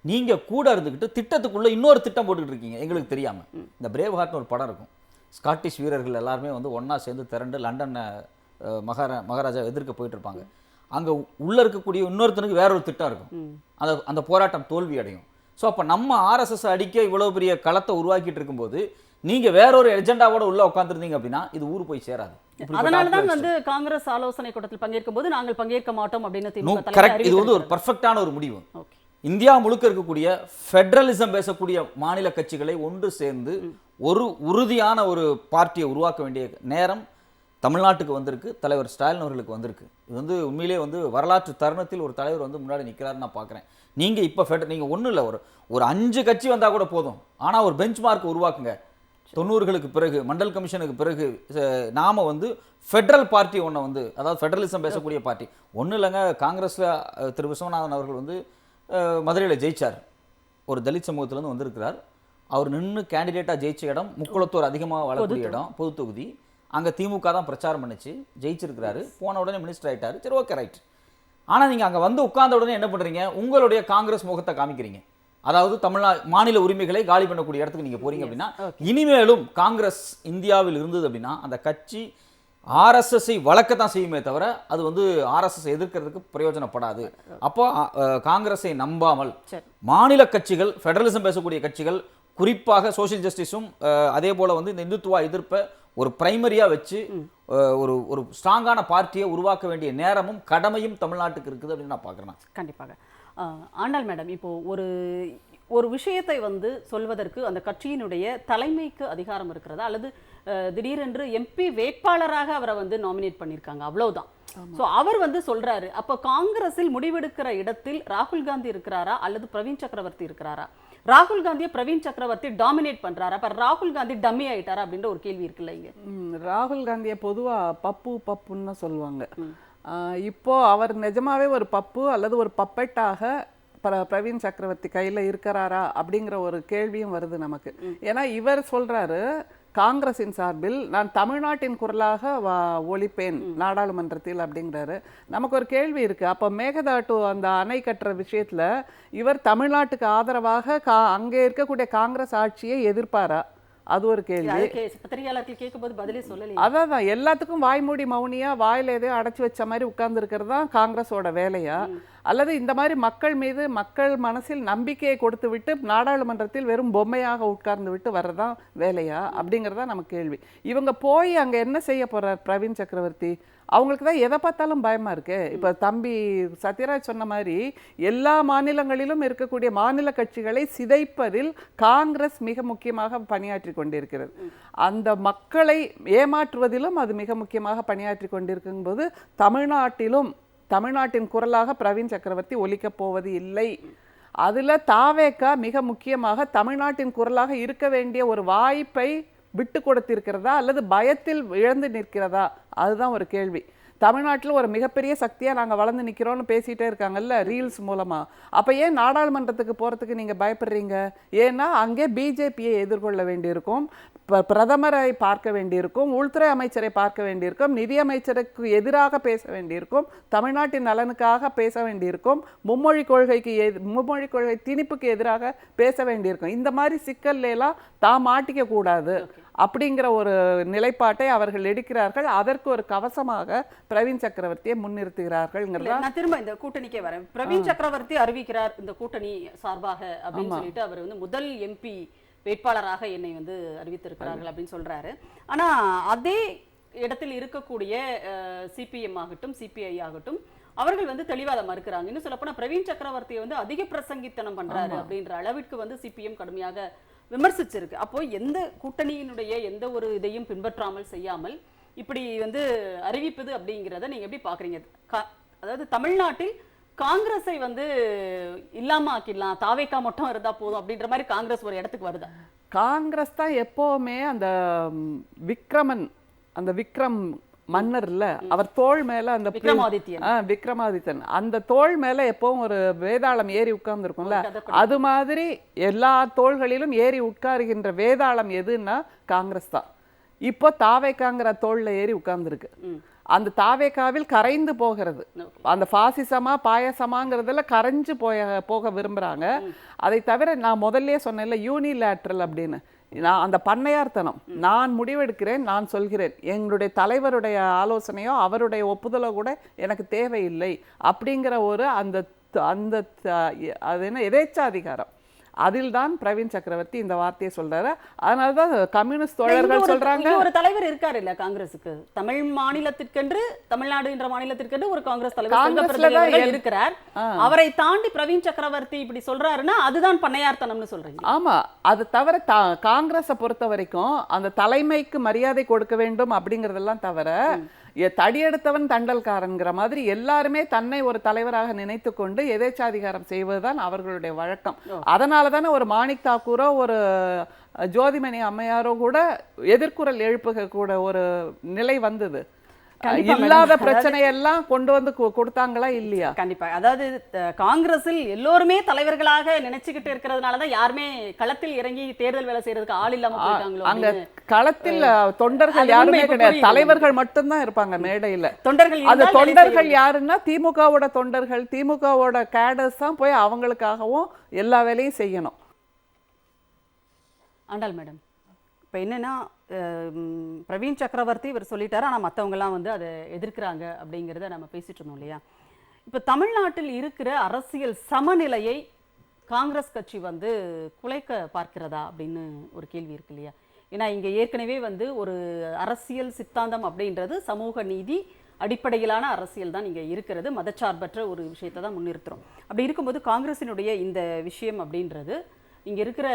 நீங்கள் கூட இருந்துக்கிட்டு திட்டத்துக்குள்ளே இன்னொரு திட்டம் போட்டுக்கிட்டு இருக்கீங்க எங்களுக்கு தெரியாமல். இந்த பிரேவ் ஹார்ட்னு ஒரு படம் இருக்கும். ஸ்காட்டிஷ் வீரர்கள் எல்லாருமே வந்து ஒன்றா சேர்ந்து திரண்டு லண்டன் மகாராஜா எதிர்க்க போயிட்டு இருப்பாங்க. அங்கே உள்ளே இருக்கக்கூடிய இன்னொருத்தனுக்கு வேற ஒரு திட்டம் இருக்கும். அந்த போராட்டம் தோல்வி அடையும். ஸோ அப்போ நம்ம ஆர்எஸ்எஸ் அடிக்க இவ்வளோ பெரிய களத்தை உருவாக்கிட்டு இருக்கும்போது நீங்கள் வேற ஒரு எஜெண்டாவோட உள்ள உட்காந்துருந்தீங்க அப்படின்னா இது ஊர் போய் சேராது. அதனால தான் வந்து காங்கிரஸ் ஆலோசனை கூட்டத்தில் பங்கேற்கும் போது நாங்கள் பங்கேற்க மாட்டோம் அப்படின்னு கரெக்ட். இது வந்து ஒரு பர்ஃபெக்டான ஒரு முடிவு. இந்தியா முழுக்க இருக்கக்கூடிய ஃபெடரலிசம் பேசக்கூடிய மாநில கட்சிகளை ஒன்று சேர்ந்து ஒரு உறுதியான ஒரு பார்ட்டியை உருவாக்க வேண்டிய நேரம் தமிழ்நாட்டுக்கு வந்திருக்கு. தலைவர் ஸ்டாலின் அவர்களுக்கு வந்திருக்கு. இது வந்து உண்மையிலே வந்து வரலாற்று தருணத்தில் ஒரு தலைவர் வந்து முன்னாடி நிற்கிறாருன்னு நான் பார்க்குறேன். நீங்கள் இப்போ நீங்கள் ஒன்றும் இல்லை, ஒரு 5 கட்சி வந்தால் கூட போதும். ஆனால் ஒரு பெஞ்ச் மார்க் உருவாக்குங்க. 90களுக்கு பிறகு மண்டல் கமிஷனுக்கு பிறகு நாம் வந்து ஃபெடரல் பார்ட்டி ஒன்று வந்து, அதாவது ஃபெடரலிசம் பேசக்கூடிய பார்ட்டி ஒன்றும் இல்லைங்க. காங்கிரஸில் திரு விஸ்வநாதன் அவர்கள் வந்து மதுரையில் ஜெயிச்சார். ஒரு தலித் சமூகத்திலேருந்து வந்திருக்கிறார். அவர் நின்று கேண்டிடேட்டாக ஜெயிச்ச இடம் முக்குளத்தூர் அதிகமாக வளரக்கூடிய இடம், பொது தொகுதி. அங்கே திமுக தான் பிரச்சாரம் பண்ணிச்சு, ஜெயிச்சிருக்கிறாரு. போன உடனே மினிஸ்டர் ஆகிட்டார். சரி, ஓகே, ரைட். ஆனால் நீங்கள் அங்கே வந்து உட்கார்ந்த உடனே என்ன பண்ணுறீங்க, உங்களுடைய காங்கிரஸ் முகத்தை காமிக்கிறீங்க. அதாவது மாநில உரிமைகளை காலி பண்ணக்கூடிய இடத்துக்கு நீங்கள் போறீங்க அப்படின்னா இனிமேலும் காங்கிரஸ் இந்தியாவில் இருந்தது அப்படின்னா அந்த கட்சி ஆர்எஸ்எஸ்ஸை வளர்க்கத்தான் செய்யுமே தவிர அது வந்து ஆர்எஸ்எஸ் எதிர்க்கிறதுக்கு பிரயோஜனப்படாது. அப்போ காங்கிரஸை நம்பாமல் மாநில கட்சிகள், ஃபெடரலிசம் பேசக்கூடிய கட்சிகள், குறிப்பாக சோஷியல் ஜஸ்டிஸும் அதே போல வந்து இந்த இந்துத்துவா எதிர்ப்பை ஒரு பிரைமரியா வச்சு ஒரு ஸ்ட்ராங்கான பார்ட்டியை உருவாக்க வேண்டிய நேரமும் கடமையும் தமிழ்நாட்டுக்கு இருக்குது அப்படின்னு நான் பார்க்குறேன். கண்டிப்பாக. ஆண்டாள் மேடம், இப்போ ஒரு விஷயத்தை வந்து சொல்வதற்கு அந்த கட்சியினுடைய தலைமைக்கு அதிகாரம் இருக்கிறதா, அல்லது திடீரென்று எம்பி வேட்பாளராக அவரை வந்து நாமினேட் பண்ணியிருக்காங்க, அவ்வளவுதான். ஸோ அவர் வந்து சொல்றாரு. அப்போ காங்கிரஸில் முடிவெடுக்கிற இடத்தில் ராகுல் காந்தி இருக்கிறாரா அல்லது பிரவீன் சக்கரவர்த்தி இருக்கிறாரா? ராகுல் காந்தியை பிரவீன் சக்கரவர்த்தி டாமினேட் பண்றாரா? அப்ப ராகுல் காந்தி டம்மி ஆயிட்டாரா அப்படின்ற ஒரு கேள்வி இருக்குல்ல இங்க. ராகுல் காந்தியை பொதுவா பப்புன்னு சொல்லுவாங்க. இப்போ அவர் நிஜமாவே ஒரு பப்பு அல்லது ஒரு பப்பெட்டாக பிரவீன் சக்கரவர்த்தி கையில் இருக்கிறாரா அப்படிங்கிற ஒரு கேள்வியும் வருது நமக்கு. ஏன்னா இவர் சொல்றாரு காங்கிரசின் சார்பில் நான் தமிழ்நாட்டின் குரலாக ஒலிப்பேன் நாடாளுமன்றத்தில் அப்படிங்கிறாரு. நமக்கு ஒரு கேள்வி இருக்கு, அப்போ மேகதாட்டு அந்த அணை கட்டுற விஷயத்துல இவர் தமிழ்நாட்டுக்கு ஆதரவாக அங்கே இருக்கக்கூடிய காங்கிரஸ் ஆட்சியை எதிர்ப்பாரா? அது ஒரு கேள்வி. பத்திரிகையாளர்கள் கேட்கும்போது பதிலே சொல்லல. அதான் எல்லாத்துக்கும் வாய்மூடி மௌனியா வாயில எதையும் அடைச்சி வச்ச மாதிரி உட்கார்ந்து இருக்கிறது தான் காங்கிரஸோட வேலையா, அல்லது இந்த மாதிரி மக்கள் மீது மக்கள் மனசில் நம்பிக்கையை கொடுத்து விட்டு நாடாளுமன்றத்தில் வெறும் பொம்மையாக உட்கார்ந்து விட்டு வர்றதான் வேலையா அப்படிங்கிறதா நமக்கு கேள்வி. இவங்க போய் அங்க என்ன செய்ய போறார் பிரவீன் சக்கரவர்த்தி? அவங்களுக்கு தான் எதை பார்த்தாலும் பயமா இருக்கு. இப்ப தம்பி சத்யராஜ் சொன்ன மாதிரி எல்லா மாநிலங்களிலும் இருக்கக்கூடிய மாநில கட்சிகளை சிதைப்பதில் காங்கிரஸ் மிக முக்கியமாக பணியாற்றி கொண்டிருக்கிறது. அந்த மக்களை ஏமாற்றுவதிலும் அது மிக முக்கியமாக பணியாற்றி கொண்டிருக்கும் போது தமிழ்நாட்டின் குரலாக பிரவீன் சக்கரவர்த்தி ஒலிக்கப் போவது இல்லை. அதுல தாவேகா மிக முக்கியமாக தமிழ்நாட்டின் குரலாக இருக்க வேண்டிய ஒரு வாய்ப்பை விட்டு கொடுத்திருக்கிறதா அல்லது பயத்தில் இழந்து நிற்கிறதா? அதுதான் ஒரு கேள்வி. தமிழ்நாட்டில் ஒரு மிகப்பெரிய சக்தியாக நாங்கள் வளர்ந்து நிற்கிறோன்னு பேசிகிட்டே இருக்காங்கல்ல ரீல்ஸ் மூலமாக. அப்போ ஏன் நாடாளுமன்றத்துக்கு போகிறதுக்கு நீங்கள் பயப்படுறீங்க? ஏன்னா அங்கே பிஜேபியை எதிர்கொள்ள வேண்டியிருக்கும், பிரதமரை பார்க்க வேண்டியிருக்கும், உள்துறை அமைச்சரை பார்க்க வேண்டியிருக்கும், நிதியமைச்சருக்கு எதிராக பேச வேண்டியிருக்கும், தமிழ்நாட்டின் நலனுக்காக பேச வேண்டியிருக்கும், மும்மொழி கொள்கை திணிப்புக்கு எதிராக பேச வேண்டியிருக்கும். இந்த மாதிரி சிக்கல்லாம் தான் மாட்டிக்க கூடாது அப்படிங்கிற ஒரு நிலைப்பாட்டை அவர்கள் எடுக்கிறார்கள். அதற்கு ஒரு கவசமாக பிரவீன் சக்கரவர்த்தியை முன்னிறுத்துகிறார்கள். நான் திரும்ப இந்த கூட்டணிக்கே வரேன். பிரவீன் சக்கரவர்த்தி அறிவிக்கிறார் இந்த கூட்டணி சார்பாக அப்படின்னு சொல்லிட்டு அவர் வந்து முதல் எம்பி வேட்பாளராக என்னை வந்து அறிவித்திருக்கிறார்கள் அப்படின்னு சொல்றாரு. ஆனா அதே இடத்தில் இருக்கக்கூடிய சிபிஎம் ஆகட்டும் சிபிஐ ஆகட்டும் அவர்கள் வந்து தெளிவாக அதை மறுக்கிறாங்க. இன்னும் சொல்லப்போனா பிரவீன் சக்கரவர்த்தியை வந்து அதிக பிரசங்கித்தனம் பண்றாரு அப்படின்ற அளவிற்கு வந்து சிபிஎம் கடுமையாக விமர்சிச்சிருக்கு. அப்போ எந்த கூட்டணியினுடைய எந்த ஒரு இதையும் பின்பற்றாமல் செய்யாமல் இப்படி வந்து அறிவிப்பது அப்படிங்கிறத நீங்க எப்படி பாக்குறீங்க? அதாவது தமிழ்நாட்டில் காங்கிரஸை வந்து இல்லாம ஆக்கிடலாம், தாவேக்கா மட்டும் இருந்தா போதும் அப்படின்ற மாதிரி காங்கிரஸ் ஒரு இடத்துக்கு வருதா? காங்கிரஸ் தான் எப்பவுமே அந்த விக்ரம் மன்னர்ல அவர் தோள் மேல அந்த விக்ரமாதித்யன் அந்த தோள் மேல எப்பவும் ஒரு வேதாளம் ஏறி உட்கார்ந்து இருக்கும்ல, அது மாதிரி எல்லா தோள்களிலும் ஏறி உட்காருகின்ற வேதாளம் எதுன்னா காங்கிரஸ் தான். இப்போ தாவேக்காங்கிற தோல்ல ஏறி உட்கார்ந்துருக்கு. அந்த தாவேக்காவில் கரைந்து போகிறது. அந்த பாசிசமா பாயசமாங்கிறதுல கரைஞ்சு போக விரும்புறாங்க. அதை தவிர நான் முதல்ல சொன்னேன்ல யூனிலேட்ரல் அப்படின்னு, நான் அந்த பண்ணையார்த்தனம், நான் முடிவெடுக்கிறேன், நான் சொல்கிறேன், எங்களுடைய தலைவருடைய ஆலோசனையோ அவருடைய ஒப்புதலோ கூட எனக்கு தேவையில்லை அப்படிங்கிற ஒரு அந்த அது என்ன எதேச்சாதிகாரம், அதில் தான் பிரவீன் சக்கரவர்த்தி இந்த வார்த்தையை சொல்றாரு. அதனாலதான் கம்யூனிஸ்ட் தோழர்கள் சொல்றாங்க. ஒரு தலைவர் இருக்காரு இல்ல காங்கிரசுக்கு, தமிழ் மாநிலத்திற்கென்று தமிழ்நாடு என்ற மாநிலத்திற்கென்று ஒரு காங்கிரஸ் தலைவர் இருக்கிறார். அவரை தாண்டி பிரவீன் சக்கரவர்த்தி இப்படி சொல்றாருன்னா அதுதான் பண்ணையார்த்தனம்னு சொல்றீங்க? ஆமா, அது தவிர காங்கிரஸை பொறுத்த வரைக்கும் அந்த தலைமைக்கு மரியாதை கொடுக்க வேண்டும் அப்படிங்கறதெல்லாம் தவிர தடியெடுத்தவன் தண்டல்காரன்கிற மாதிரி எல்லாருமே தன்னை ஒரு தலைவராக நினைத்து கொண்டு எதேச்சாதிகாரம் செய்வதுதான் அவர்களுடைய வழக்கம். அதனால தானே ஒரு மாணிக் தாக்கூரோ ஒரு ஜோதிமணி அம்மையாரோ கூட எதிர்குரல் எழுப்புக கூட ஒரு நிலை வந்தது. இல்லாத பிரச்சனையெல்லாம் கொண்டு வந்து கொடுத்தாங்களா இல்லையா? கண்டிப்பா. அதாவது காங்கிரஸில் எல்லோருமே தலைவர்களாக நினைச்சுக்கிட்டு இருக்கிறதுனாலதான் யாருமே களத்தில் இறங்கி தேர்தல் வேலை செய்யறதுக்கு ஆள் இல்லாம போயிட்டாங்களோ. அங்க களத்தில் தொண்டர்கள் யாருமே கிடையாது, தலைவர்கள் மட்டும்தான் இருப்பாங்க மேடையில. அந்த தொண்டர்கள் யாருன்னா திமுகவோட தொண்டர்கள், திமுகவோட கேடர்ஸ் தான் போய் அவங்களுக்காகவும் எல்லா வேலையும் செய்யணும். ஆண்டாள் மேடம், இப்போ என்னென்னா பிரவீன் சக்கரவர்த்தி இவர் சொல்லிட்டாரு, ஆனால் மற்றவங்கலாம் வந்து அதை எதிர்க்கிறாங்க அப்படிங்கிறத நம்ம பேசிட்டு இருந்தோம் இல்லையா? இப்போ தமிழ்நாட்டில் இருக்கிற அரசியல் சமநிலையை காங்கிரஸ் கட்சி வந்து குலைக்க பார்க்கிறதா அப்படின்னு ஒரு கேள்வி இருக்கு இல்லையா? ஏன்னா இங்கே ஏற்கனவே வந்து ஒரு அரசியல் சித்தாந்தம் அப்படின்றது சமூக நீதி அடிப்படையிலான அரசியல் தான் இங்கே இருக்கிறது, மதச்சார்பற்ற ஒரு விஷயத்தை தான் முன்னிறுத்துறோம். அப்படி இருக்கும்போது காங்கிரஸினுடைய இந்த விஷயம் அப்படின்றது இங்கே இருக்கிற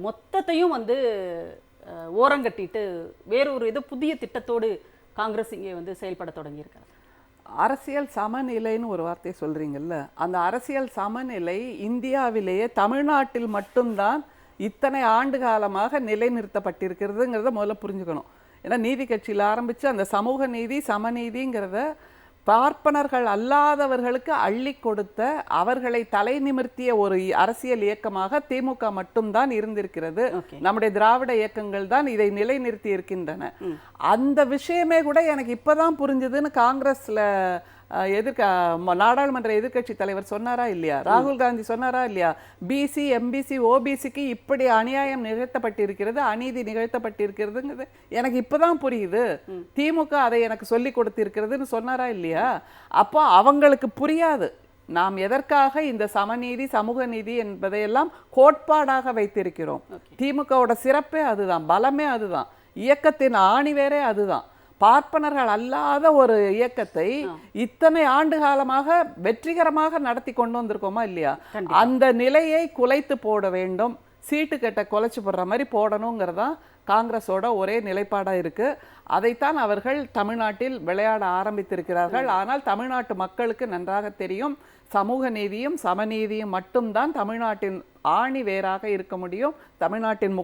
மொத்தத்தையும் வந்து ஓரங்கட்டிட்டு வேறொரு ஏதோ புதிய திட்டத்தோடு காங்கிரஸ் இங்கே வந்து செயல்பட தொடங்கியிருக்காரு. அரசியல் சமநிலைன்னு ஒரு வார்த்தையை சொல்றீங்கல்ல, அந்த அரசியல் சமநிலை இந்தியாவிலேயே தமிழ்நாட்டில் மட்டும்தான் இத்தனை ஆண்டு காலமாக நிலைநிறுத்தப்பட்டிருக்கிறதுங்கிறத முதல்ல புரிஞ்சுக்கணும். ஏன்னா நீதி கட்சியில் ஆரம்பித்து அந்த சமூக நீதி சமநீதிங்கிறத பார்ப்பனர்கள் அல்லாதவர்களுக்கு அள்ளி கொடுத்த, அவர்களை தலை நிமிர்த்திய ஒரு அரசியல் இயக்கமாக திமுக மட்டும்தான் இருந்திருக்கிறது. நம்முடைய திராவிட இயக்கங்கள் தான் இதை நிலைநிறுத்தி இருக்கின்றன. அந்த விஷயமே கூட எனக்கு இப்பதான் புரிஞ்சுதுன்னு காங்கிரஸ்ல நாடாளுமன்ற எதிர்க்கட்சி தலைவர் சொன்னாரா இல்லையா? ராகுல் காந்தி சொன்னாரா இல்லையா? பிசி, எம்பிசி, ஓபிசிக்கு இப்படி அநியாயம் நிகழ்த்தப்பட்டிருக்கிறது, அநீதி நிகழ்த்தப்பட்டிருக்கிறதுங்கிறது எனக்கு இப்பதான் புரியுது. திமுக அதை எனக்கு சொல்லி கொடுத்திருக்கிறதுன்னு சொன்னாரா இல்லையா? அப்போ அவங்களுக்கு புரியாது நாம் எதற்காக இந்த சமநீதி, சமூக நீதி என்பதையெல்லாம் கோட்பாடாக வைத்திருக்கிறோம். திமுகவோட சிறப்பே அதுதான், பலமே அதுதான், இயக்கத்தின் ஆணிவேரே அதுதான். பார்ப்பனர்கள் அல்லாத ஒரு இயக்கத்தை இத்தனை ஆண்டு காலமாக வெற்றிகரமாக நடத்தி கொண்டு வந்திருக்கோமா இல்லையா? அந்த நிலையை குலைத்து போட வேண்டும், சீட்டு கட்ட குலைச்சு போடுற மாதிரி போடணுங்கிறதான் காங்கிரஸோட ஒரே நிலைப்பாடாக இருக்கு. அதைத்தான் அவர்கள் தமிழ்நாட்டில் விளையாட ஆரம்பித்திருக்கிறார்கள். ஆனால் தமிழ்நாட்டு மக்களுக்கு நன்றாக தெரியும், சமூக நீதியும் சமநீதியும் மட்டும்தான் தமிழ்நாட்டின் ஆணி வேராக இருக்க முடியும், தமிழ்நாட்டின்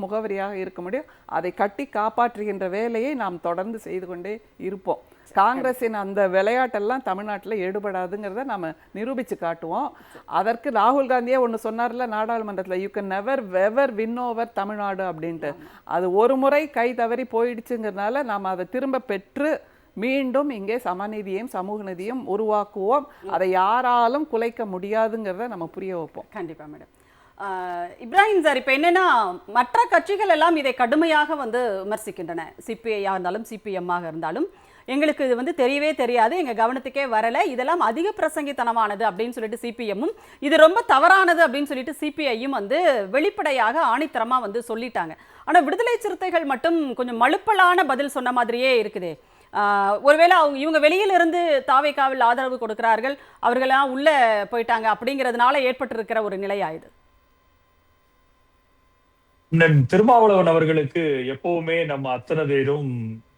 முகவரியாக இருக்க முடியும். அதை கட்டி காப்பாற்றுகின்ற வேலையை நாம் தொடர்ந்து செய்து கொண்டே இருப்போம். காங்கிரஸின் அந்த விளையாட்டெல்லாம் தமிழ்நாட்டில் எடுபடாதுங்கிறத நம்ம நிரூபித்து காட்டுவோம். அதற்கு ராகுல் காந்தியே ஒன்று சொன்னார்ல நாடாளுமன்றத்தில், you can never ever win over Tamil Nadu அப்படின்ட்டு. அது ஒரு முறை கை தவறி போயிடுச்சுங்கிறதுனால நாம் அதை திரும்ப பெற்று மீண்டும் இங்கே சமநீதியையும் சமூக நீதியும் உருவாக்குவோம். அதை யாராலும் குலைக்க முடியாதுங்கிறத நம்ம புரிய வைப்போம். கண்டிப்பா மேடம். இப்ராஹிம் சார், இப்போ என்னன்னா மற்ற கட்சிகள் எல்லாம் இதை கடுமையாக விமர்சிக்கின்றன. சிபிஐயாக இருந்தாலும் சிபிஎம்மாக இருந்தாலும் எங்களுக்கு இது தெரியவே தெரியாது, எங்க கவனத்துக்கே வரல, இதெல்லாம் அதிக பிரசங்கித்தனமானது அப்படின்னு சொல்லிட்டு சிபிஎம்மும், இது ரொம்ப தவறானது அப்படின்னு சொல்லிட்டு சிபிஐயும் வெளிப்படையாக ஆணித்தரமா சொல்லிட்டாங்க. ஆனா விடுதலை சிறுத்தைகள் மட்டும் கொஞ்சம் மழுப்பலான பதில் சொன்ன மாதிரியே இருக்குதே. ஒருவேளை இவங்க வெளியில இருந்து தாவேக்காவில் ஆதரவு கொடுக்கிறார்கள், அவர்களெல்லாம் உள்ள போயிட்டாங்க அப்படிங்கிறதுனால ஏற்பட்டிருக்கிற ஒரு நிலையாயுது. திருமாவளவன் அவர்களுக்கு எப்பவுமே நம்ம அத்தனை பேரும்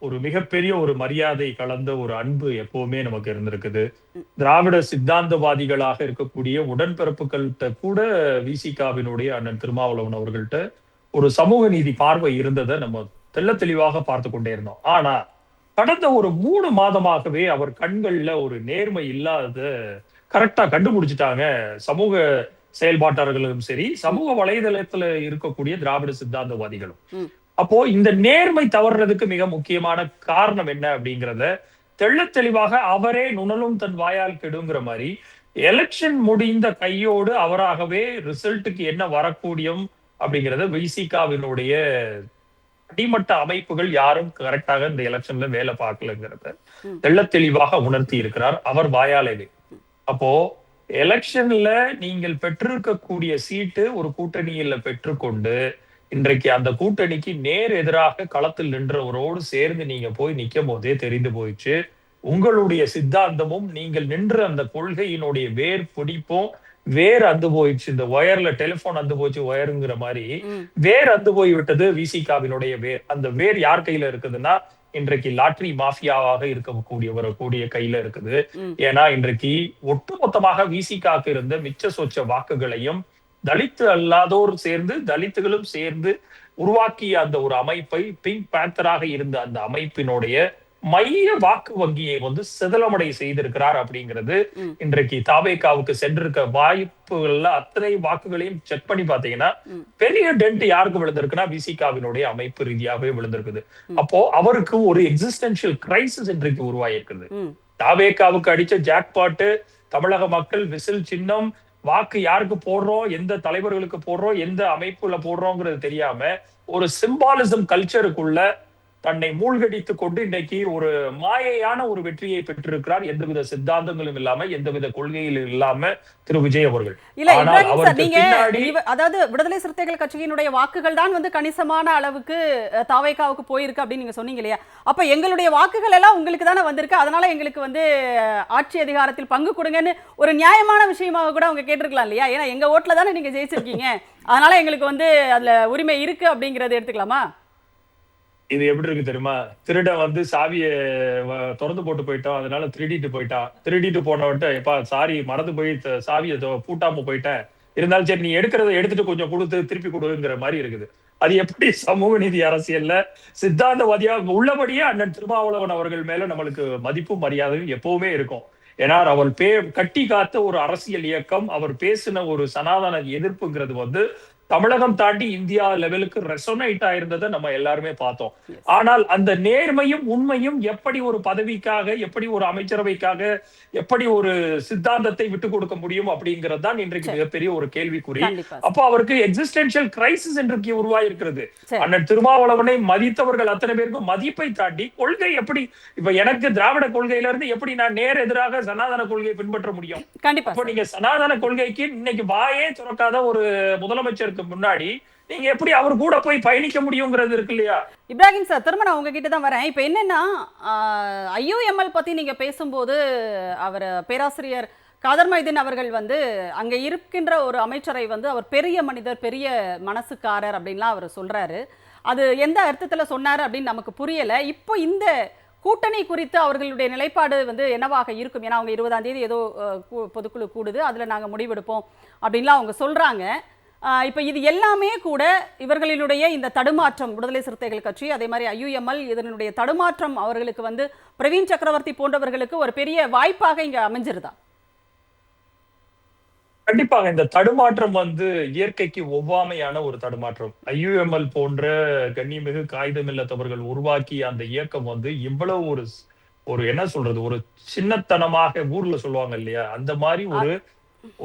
ஒரு மிகப்பெரிய ஒரு மரியாதை கலந்த ஒரு அன்பு எப்பவுமே நமக்கு இருந்திருக்குது. திராவிட சித்தாந்தவாதிகளாக இருக்கக்கூடிய உடன்பிறப்புகள்கிட்ட கூட விசிகாவினுடைய அண்ணன் திருமாவளவன் அவர்கள்ட்ட ஒரு சமூக நீதி பார்வை இருந்ததை நம்ம தெள்ள தெளிவாக பார்த்து கொண்டே இருந்தோம். ஆனா கடந்த ஒரு 3 மாதமாகவே அவர் கண்கள்ல ஒரு நேர்மை இல்லாத கரெக்டா கண்டுபிடிச்சிட்டாங்க சமூக செயல்பாட்டாளர்களும் சரி, சமூக வலைதளத்துல இருக்கக்கூடிய திராவிட சித்தாந்தவாதிகளும். அப்போ இந்த நேர்மை தவறுறதுக்கு மிக முக்கியமான காரணம் என்ன அப்படிங்கிறத தெள்ள தெளிவாக அவரே நுணலும் தன் வாயால் கெடுங்கிற மாதிரி எலெக்ஷன் முடிந்த கையோடு அவராகவே ரிசல்ட்டுக்கு என்ன வரக்கூடியும் அப்படிங்கிறத விசிகாவினுடைய அடிமட்ட அமைப்புகள் யாரும் கரெக்டாக இந்த எலெக்ஷன்ல வேலை பார்க்கலங்கிறத தெள்ள தெளிவாக உணர்த்தி இருக்கிறார் அவர் வாயாலே. அப்போ எலெக்ஷன்ல நீங்கள் பெற்றிருக்கக்கூடிய சீட்டு ஒரு கூட்டணியில பெற்றுக்கொண்டு இன்றைக்கு அந்த கூட்டணிக்கு நேர் எதிராக களத்தில் நின்றவரோடு சேர்ந்து நீங்க போய் நிற்கும் போதே தெரிந்து போயிடுச்சு உங்களுடைய சித்தாந்தமும் நீங்கள் நின்ற அந்த கொள்கையினுடைய வேர் பிடிப்பும் வேர் அந்து போயிடுச்சு. இந்த ஒயர்ல டெலிபோன் அந்து போச்சு ஒயருங்கிற மாதிரி வேர் அந்து போய் விட்டது விசிகாவினுடைய வேர். அந்த வேர் யார் கையில இருக்குதுன்னா இன்றைக்கு லாட்ரி மாஃபியாவாக இருக்கக்கூடியவரக்கூடிய கையில இருக்குது. ஏன்னா இன்றைக்கு ஒட்டுமொத்தமாக விசிகாக்கு இருந்த மிச்ச சொச்ச வாக்குகளையும் தலித்து அல்லாதோர் சேர்ந்து தலித்துகளும் சேர்ந்து உருவாக்கிய அந்த ஒரு அமைப்பை பிங்க் பேந்தராக இருந்த அந்த அமைப்பினுடைய மைய வாக்கு வங்கியை சிதலமடை செய்திருக்கிறார் அப்படிங்கிறது இன்றைக்கு தாவேகாவுக்கு சென்றிருக்க வாய்ப்புகள்ல அத்தனை வாக்குகளையும் செக் பண்ணி பாத்தீங்கன்னா பெரிய டென்ட் யாருக்கு விழுந்திருக்குன்னா விசிகாவினுடைய அமைப்பு ரீதியாகவே விழுந்திருக்குது. அப்போ அவருக்கு ஒரு எக்ஸிஸ்டென்ஷியல் கிரைசிஸ் இன்றைக்கு உருவாயிருக்குது. தாவேகாவுக்கு அடிச்ச ஜாக்பாட்டு தமிழக மக்கள் விசில் சின்னம் வாக்கு யாருக்கு போடுறோம், எந்த தலைவர்களுக்கு போடுறோம், எந்த அமைப்புல போடுறோங்கிறது தெரியாம ஒரு சிம்பாலிசம் கல்ச்சருக்குள்ள தன்னை மூழ்கடித்துக் கொண்டு இன்றைக்கு ஒரு மாயையான ஒரு வெற்றியை பெற்றிருக்கிறார். எந்தவித சித்தாந்தங்களும் இல்லாம எந்தவித கொள்கையிலும் இல்லாம திரு விஜய் அவர்கள். அதாவது விடுதலை சிறுத்தைகள் கட்சியினுடைய வாக்குகள் தான் கணிசமான அளவுக்கு தாவேகாவுக்கு போயிருக்கு அப்படின்னு நீங்க சொன்னீங்க இல்லையா? அப்ப எங்களுடைய வாக்குகள் எல்லாம் உங்களுக்கு தானே வந்திருக்கு, அதனால எங்களுக்கு ஆட்சி அதிகாரத்தில் பங்கு கொடுங்கன்னு ஒரு நியாயமான விஷயமாக கூட அவங்க கேட்டிருக்கலாம் இல்லையா? ஏன்னா எங்க ஓட்டுல தானே நீங்க ஜெயிச்சிருக்கீங்க, அதனால எங்களுக்கு அதுல உரிமை இருக்கு அப்படிங்கறத எடுத்துக்கலாமா? இது எப்படி இருக்கு தெரியுமா? திருடன் சாவிய திறந்து போட்டு போயிட்டோம், அதனால திருடிட்டு போயிட்டான். திருடிட்டு போனவன்ட்டு எப்பா சாரி மறந்து போய் சாவிய பூட்டாம போயிட்டேன், இருந்தாலும் சரி நீ எடுக்கிறத எடுத்துட்டு கொஞ்சம் கொடுத்து திருப்பி கொடுங்கிற மாதிரி இருக்குது. அது எப்படி சமூக நீதி அரசியல்ல சித்தாந்தவாதியா உள்ளபடியே அண்ணன் திருமாவளவன் அவர்கள் மேல நம்மளுக்கு மதிப்பும் மரியாதையும் எப்பவுமே இருக்கும். ஏன்னா அவர் கட்டி காத்த ஒரு அரசியல் இயக்கம், அவர் பேசின ஒரு சனாதன எதிர்ப்புங்கிறது வந்து தமிழகம் தாண்டி இந்தியா லெவலுக்கு ரெசோனேட் ஆயிருந்ததை நம்ம எல்லாருமே பார்த்தோம். ஆனால் அந்த நேர்மையும் உண்மையும் எப்படி ஒரு பதவிக்காக, எப்படி ஒரு அமைச்சரவைக்காக, எப்படி ஒரு சித்தாந்தத்தை விட்டு கொடுக்க முடியும் அப்படிங்கிறது தான் இன்றைக்கு மிகப்பெரிய ஒரு கேள்விக்குறி. அப்போ அவருக்கு எக்ஸிஸ்டென்ஷியல் கிரைசிஸ் இன்றைக்கு உருவாயிருக்கிறது. அண்ணன் திருமாவளவனை மதித்தவர்கள் அத்தனை பேருக்கும் மதிப்பை தாண்டி கொள்கை எப்படி, இப்ப எனக்கு திராவிட கொள்கையில இருந்து எப்படி நான் நேர் எதிராக சனாதன கொள்கையை பின்பற்ற முடியும்? அப்ப நீங்க சனாதன கொள்கைக்கு இன்னைக்கு வாயே துறக்காத ஒரு முதலமைச்சருக்கு முன்னாடி நீங்க எப்படி அவர் கூட போய் பயணிக்க முடியுங்கிறது இருக்கு இல்லையா? இப்ராஹிம் சார், திரும்ப நான் உங்ககிட்ட தான் வரேன். இப்போ என்னன்னா, ஐயூஎம்எல் பத்தி நீங்க பேசும்போது அவர் பேராசிரியர் காதர் மைதீன் அவர்கள் வந்து அங்க இருக்கின்ற ஒரு அமைச்சரை வந்து அவர் பெரிய மனிதர், பெரிய மனசுக்காரர் அப்படின்லாம் அவர் சொல்றாரு. அது எந்த அர்த்தத்துல சொன்னாரு அப்படின்னு நமக்கு புரியல. இப்போ இந்த கூட்டணி குறித்து அவர்களுடைய நிலைப்பாடு வந்து என்னவாக இருக்கும்? ஏன்னா அவங்க 20ஆம் தேதி ஏதோ பொதுக்குழு கூடுது, அதுல நாங்க முடிவெடுப்போம் அப்படின்லாம் அவங்க சொல்றாங்க. இப்போ இது எல்லாமே கூட இவர்களினுடைய இந்த தடுமாற்றம், விடுதலை சிறுத்தைகள் கட்சி அதே மாதிரி ஐயூஎம்எல், இதனுடைய தடுமாற்றம் அவர்களுக்கு வந்து பிரவீன் சக்கரவர்த்தி போன்றவர்களுக்கு ஒரு பெரிய வாய்ப்பாக இங்க அமைஞ்சிருதா? கண்டிப்பாக இந்த தடுமாற்றம் வந்து இயற்கைக்கு ஒவ்வாமையான ஒரு தடுமாற்றம். ஐயூஎம்எல் போன்ற கண்ணியமிகு காகிதமில்லத்தவர்கள் உருவாக்கிய அந்த இயக்கம் வந்து இவ்வளவு ஒரு என்ன சொல்றது, ஒரு சின்னத்தனமாக ஊர்ல சொல்லுவாங்க இல்லையா, அந்த மாதிரி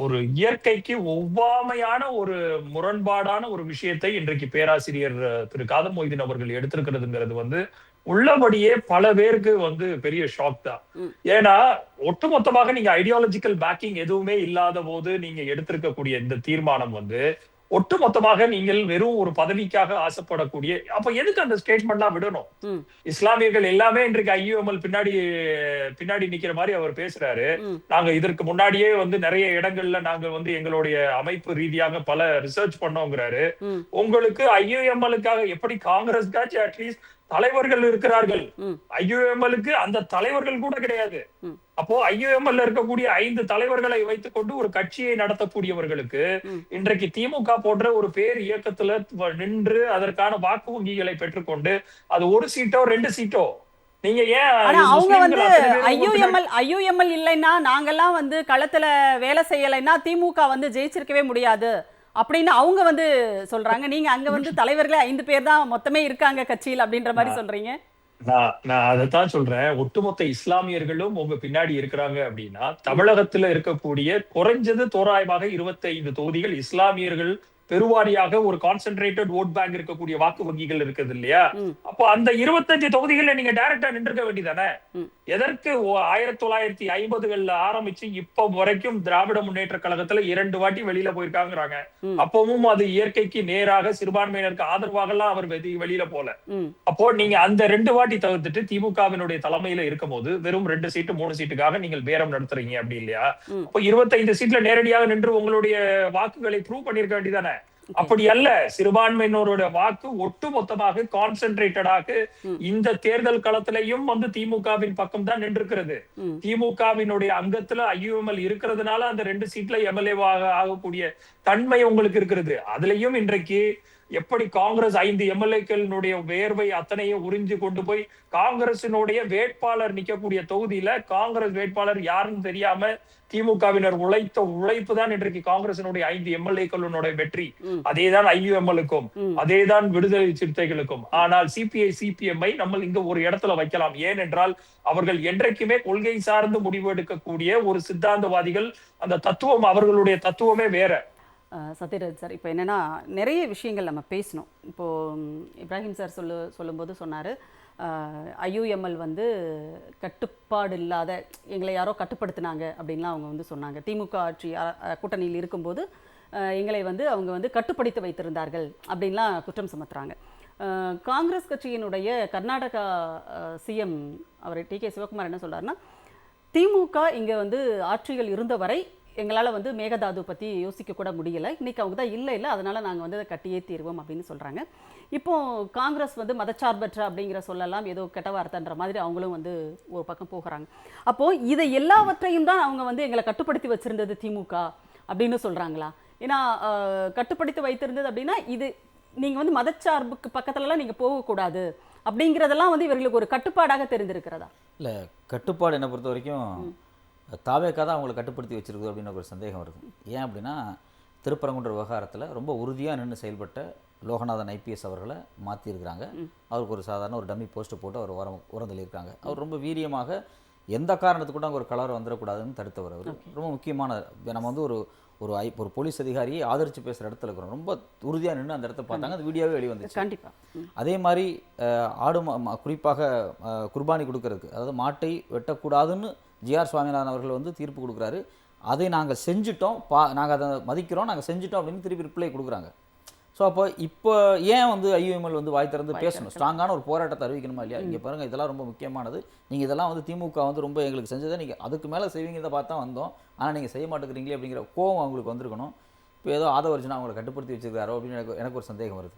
ஒரு இயற்கைக்கு ஒவ்வாமையான ஒரு முரண்பாடான ஒரு விஷயத்தை இன்றைக்கு பேராசிரியர் திரு காதர் மொய்தீன் அவர்கள் எடுத்திருக்கிறதுங்கிறது வந்து உள்ளபடியே பல பேருக்கு வந்து பெரிய ஷாக் தான். ஏன்னா ஒட்டுமொத்தமாக நீங்க ஐடியாலஜிக்கல் பேக்கிங் எதுவுமே இல்லாத போது நீங்க எடுத்திருக்கக்கூடிய இந்த தீர்மானம் வந்து ஒட்டுமொத்தமாக நீங்கள் வெறும் ஒரு பதவிக்காக ஆசைப்படக்கூடிய, அப்ப எதுக்கு அந்த ஸ்டேட்மெண்ட்லாம் விடணும்? இஸ்லாமியர்கள் எல்லாமே இன்றைக்கு ஐயூஎம்எல் பின்னாடி நிக்கிற மாதிரி அவர் பேசுறாரு. நாங்க இதற்கு முன்னாடியே வந்து நிறைய இடங்கள்ல நாங்க வந்து எங்களுடைய அமைப்பு ரீதியாக பல ரிசர்ச் பண்ணோங்கிறாரு. உங்களுக்கு ஐயூஎம்எலுக்காக எப்படி காங்கிரஸ்காச்சும் அட்லீஸ்ட் தலைவர்கள் இருக்கிறார்கள், ஐயூஎம்எலுக்கு அந்த தலைவர்கள் கூட கிடையாது. அப்போ ஐயூஎம்எல் இருக்கக்கூடிய 5 தலைவர்களை வைத்துக் கொண்டு ஒரு கட்சியை நடத்தக்கூடியவர்களுக்கு இன்றைக்கு திமுக போன்ற ஒரு பேர் இயக்கத்துல நின்று அதற்கான வாக்கு வங்கிகளை பெற்றுக்கொண்டு அது 1 சீட்டோ 2 சீட்டோ, நீங்க ஏன் அவங்க வந்து ஐயூஎம்எல் இல்லைன்னா நாங்கெல்லாம் வந்து களத்துல வேலை செய்யலைன்னா திமுக வந்து ஜெயிச்சிருக்கவே முடியாது அப்படின்னு அவங்க வந்து சொல்றாங்க. நீங்க அங்க வந்து தலைவர்களே 5 பேர் தான் மொத்தமே இருக்காங்க கட்சியில் அப்படின்ற மாதிரி சொல்றீங்க. நான் அதைத்தான் சொல்றேன். ஒட்டுமொத்த இஸ்லாமியர்களும் உங்க பின்னாடி இருக்கிறாங்க அப்படின்னா தமிழகத்துல இருக்கக்கூடிய குறைஞ்சது தோராயமாக 25 தொகுதிகள் இஸ்லாமியர்கள் பெருவாரியாக ஒரு கான்சென்ட்ரேட்டட் ஓட் பேங்க் இருக்கக்கூடிய வாக்கு வங்கிகள் இருக்குது இல்லையா? அப்போ அந்த 25 தொகுதிகள்ல நீங்க டைரக்டா நின்றுக்க வேண்டியதானே? எதற்கு 1950கள்ல ஆரம்பிச்சு இப்ப வரைக்கும் திராவிட முன்னேற்ற கழகத்துல 2 வாட்டி வெளியில போயிருக்காங்கிறாங்க. அப்பவும் அது இயற்கைக்கு நேராக சிறுபான்மையினருக்கு ஆதரவாக எல்லாம் அவர் வெளியில போல. அப்போ நீங்க அந்த 2 வாட்டி தவிர்த்துட்டு திமுகவினுடைய தலைமையில இருக்கும் போது வெறும் 2 சீட்டு 3 சீட்டுக்காக நீங்கள் பேரம் நடத்துறீங்க அப்படி இல்லையா? அப்போ 25 சீட்ல நேரடியாக நின்று உங்களுடைய வாக்குகளை ப்ரூவ் பண்ணிருக்க வேண்டியதானே? அப்படி அல்ல. சிறுபான்மையினரோட வாக்கு ஒட்டு மொத்தமாக கான்சென்ட்ரேட்டடாக இந்த தேர்தல் களத்திலையும் வந்து திமுகவின் பக்கம் தான் நின்றிருக்கிறது. திமுகவினுடைய அங்கத்துல ஐயூஎம்எல் இருக்கிறதுனால அந்த 2 சீட்ல எம்எல்ஏவாக ஆகக்கூடிய தன்மை உங்களுக்கு இருக்கிறது. அதுலயும் இன்றைக்கு எப்படி காங்கிரஸ் 5 எம்எல்ஏக்களுடைய வேர்வை அத்தனையும் உறிஞ்சு கொண்டு போய் காங்கிரசினுடைய வேட்பாளர் நிக்கக்கூடிய தொகுதியில காங்கிரஸ் வேட்பாளர் யாருன்னு தெரியாம திமுகவினர் உழைத்த உழைப்பு தான் இன்றைக்கு காங்கிரசினுடைய 5 எம்எல்ஏக்களுடைய வெற்றி. அதேதான் ஐயூஎம்எலுக்கும், அதேதான் விடுதலை சிறுத்தைகளுக்கும். ஆனால் சிபிஐ சிபிஎம்ஐ நம்ம இங்க ஒரு இடத்துல வைக்கலாம். ஏனென்றால் அவர்கள் என்றைக்குமே கொள்கை சார்ந்து முடிவு எடுக்கக்கூடிய ஒரு சித்தாந்தவாதிகள். அந்த தத்துவம், அவர்களுடைய தத்துவமே வேற. சத்யராஜ் சார், இப்போ என்னென்னா நிறைய விஷயங்கள் நம்ம பேசணும். இப்போது இப்ராஹிம் சார் சொல்லும்போது சொன்னார், ஐயூஎம்எல் வந்து கட்டுப்பாடு இல்லாத, எங்களை யாரோ கட்டுப்படுத்தினாங்க அப்படின்லாம் அவங்க வந்து சொன்னாங்க. திமுக ஆட்சி கூட்டணியில் இருக்கும்போது எங்களை வந்து அவங்க வந்து கட்டுப்படுத்தி வைத்திருந்தார்கள் அப்படின்லாம் குற்றம் சுமத்துறாங்க. காங்கிரஸ் கட்சியினுடைய கர்நாடகா சிஎம் அவர் டி.கே. சிவகுமார் என்ன சொல்கிறாருன்னா, திமுக இங்கே வந்து ஆட்சிகள் இருந்தவரை எங்களால் வந்து மேகதாது பற்றி யோசிக்க கூட முடியலை, இன்றைக்கி அவங்க தான் இல்லை அதனால் நாங்கள் வந்து அதை கட்டியே தீர்வோம் அப்படின்னு சொல்கிறாங்க. இப்போது காங்கிரஸ் வந்து மதச்சார்பற்ற அப்படிங்கிற சொல்லலாம் ஏதோ கெட்ட வார்த்தைன்ற மாதிரி அவங்களும் வந்து ஒரு பக்கம் போகிறாங்க. அப்போது இதை எல்லாவற்றையும் தான் அவங்க வந்து எங்களை கட்டுப்படுத்தி வச்சுருந்தது திமுக அப்படின்னு சொல்கிறாங்களா? ஏன்னா கட்டுப்படுத்தி வைத்திருந்தது அப்படின்னா இது நீங்க வந்து மதச்சார்புக்கு பக்கத்துலலாம் நீங்க போகக்கூடாது அப்படிங்கிறதெல்லாம் வந்து இவர்களுக்கு ஒரு கட்டுப்பாடாக தெரிந்திருக்கிறதா? இல்லை, கட்டுப்பாடு என்னை பொறுத்த வரைக்கும் தாவேக்கா தான் அவங்களை கட்டுப்படுத்தி வச்சிருக்குது அப்படின்னு ஒரு சந்தேகம் வருது. ஏன் அப்படின்னா திருப்பரங்குன்ற விவகாரத்தில் ரொம்ப உறுதியாக நின்று செயல்பட்ட லோகநாதன் ஐபிஎஸ் அவர்களை மாற்றிருக்கிறாங்க. அவருக்கு ஒரு சாதாரண ஒரு டம்மி போஸ்ட்டு போட்டு அவர் உரந்தள்ளியிருக்காங்க. அவர் ரொம்ப வீரியமாக எந்த காரணத்துக்கு கூட அங்கே ஒரு கலர் வந்துடக்கூடாதுன்னு தடுத்தவர். அவர் ரொம்ப முக்கியமான நம்ம வந்து ஒரு போலீஸ் அதிகாரியை ஆதரித்து பேசுகிற இடத்துல இருக்கிறோம். ரொம்ப உறுதியாக நின்று அந்த இடத்த பார்த்தாங்க. அந்த வீடியோவே வெளியே வந்துச்சு. கண்டிப்பாக அதே மாதிரி ஆடு குறிப்பாக குர்பானி கொடுக்கறதுக்கு, அதாவது மாட்டை வெட்டக்கூடாதுன்னு ஜிஆர் சுவாமிநாதன் அவர்கள் வந்து தீர்ப்பு கொடுக்குறாரு. அதை நாங்கள் செஞ்சுட்டோம், நாங்கள் அதை மதிக்கிறோம், நாங்கள் செஞ்சுட்டோம் அப்படின்னு திருப்பி ரிப்ளை கொடுக்குறாங்க. ஸோ அப்போ இப்போ ஏன் வந்து ஐயுஎம்எல் வந்து வாய் திறந்து பேசணும்? ஸ்ட்ராங்கான ஒரு போராட்டத்தை அறிவிக்கணுமா இல்லையா? இங்கே பாருங்கள், இதெல்லாம் ரொம்ப முக்கியமானது. நீங்கள் இதெல்லாம் வந்து திமுக வந்து ரொம்ப எங்களுக்கு செஞ்சதை நீங்கள் அதுக்கு மேலே செய்வீங்க பார்த்தா வந்தோம், ஆனால் நீங்கள் செய்ய மாட்டேங்கிறீங்களே அப்படிங்கிற கோவம் அவங்களுக்கு வந்திருக்கணும். இப்போ ஏதோ ஆதவர்ஜனா அவங்களை கட்டுப்படுத்தி வச்சிருக்காரோ அப்படின்னு எனக்கு ஒரு சந்தேகம் வருது.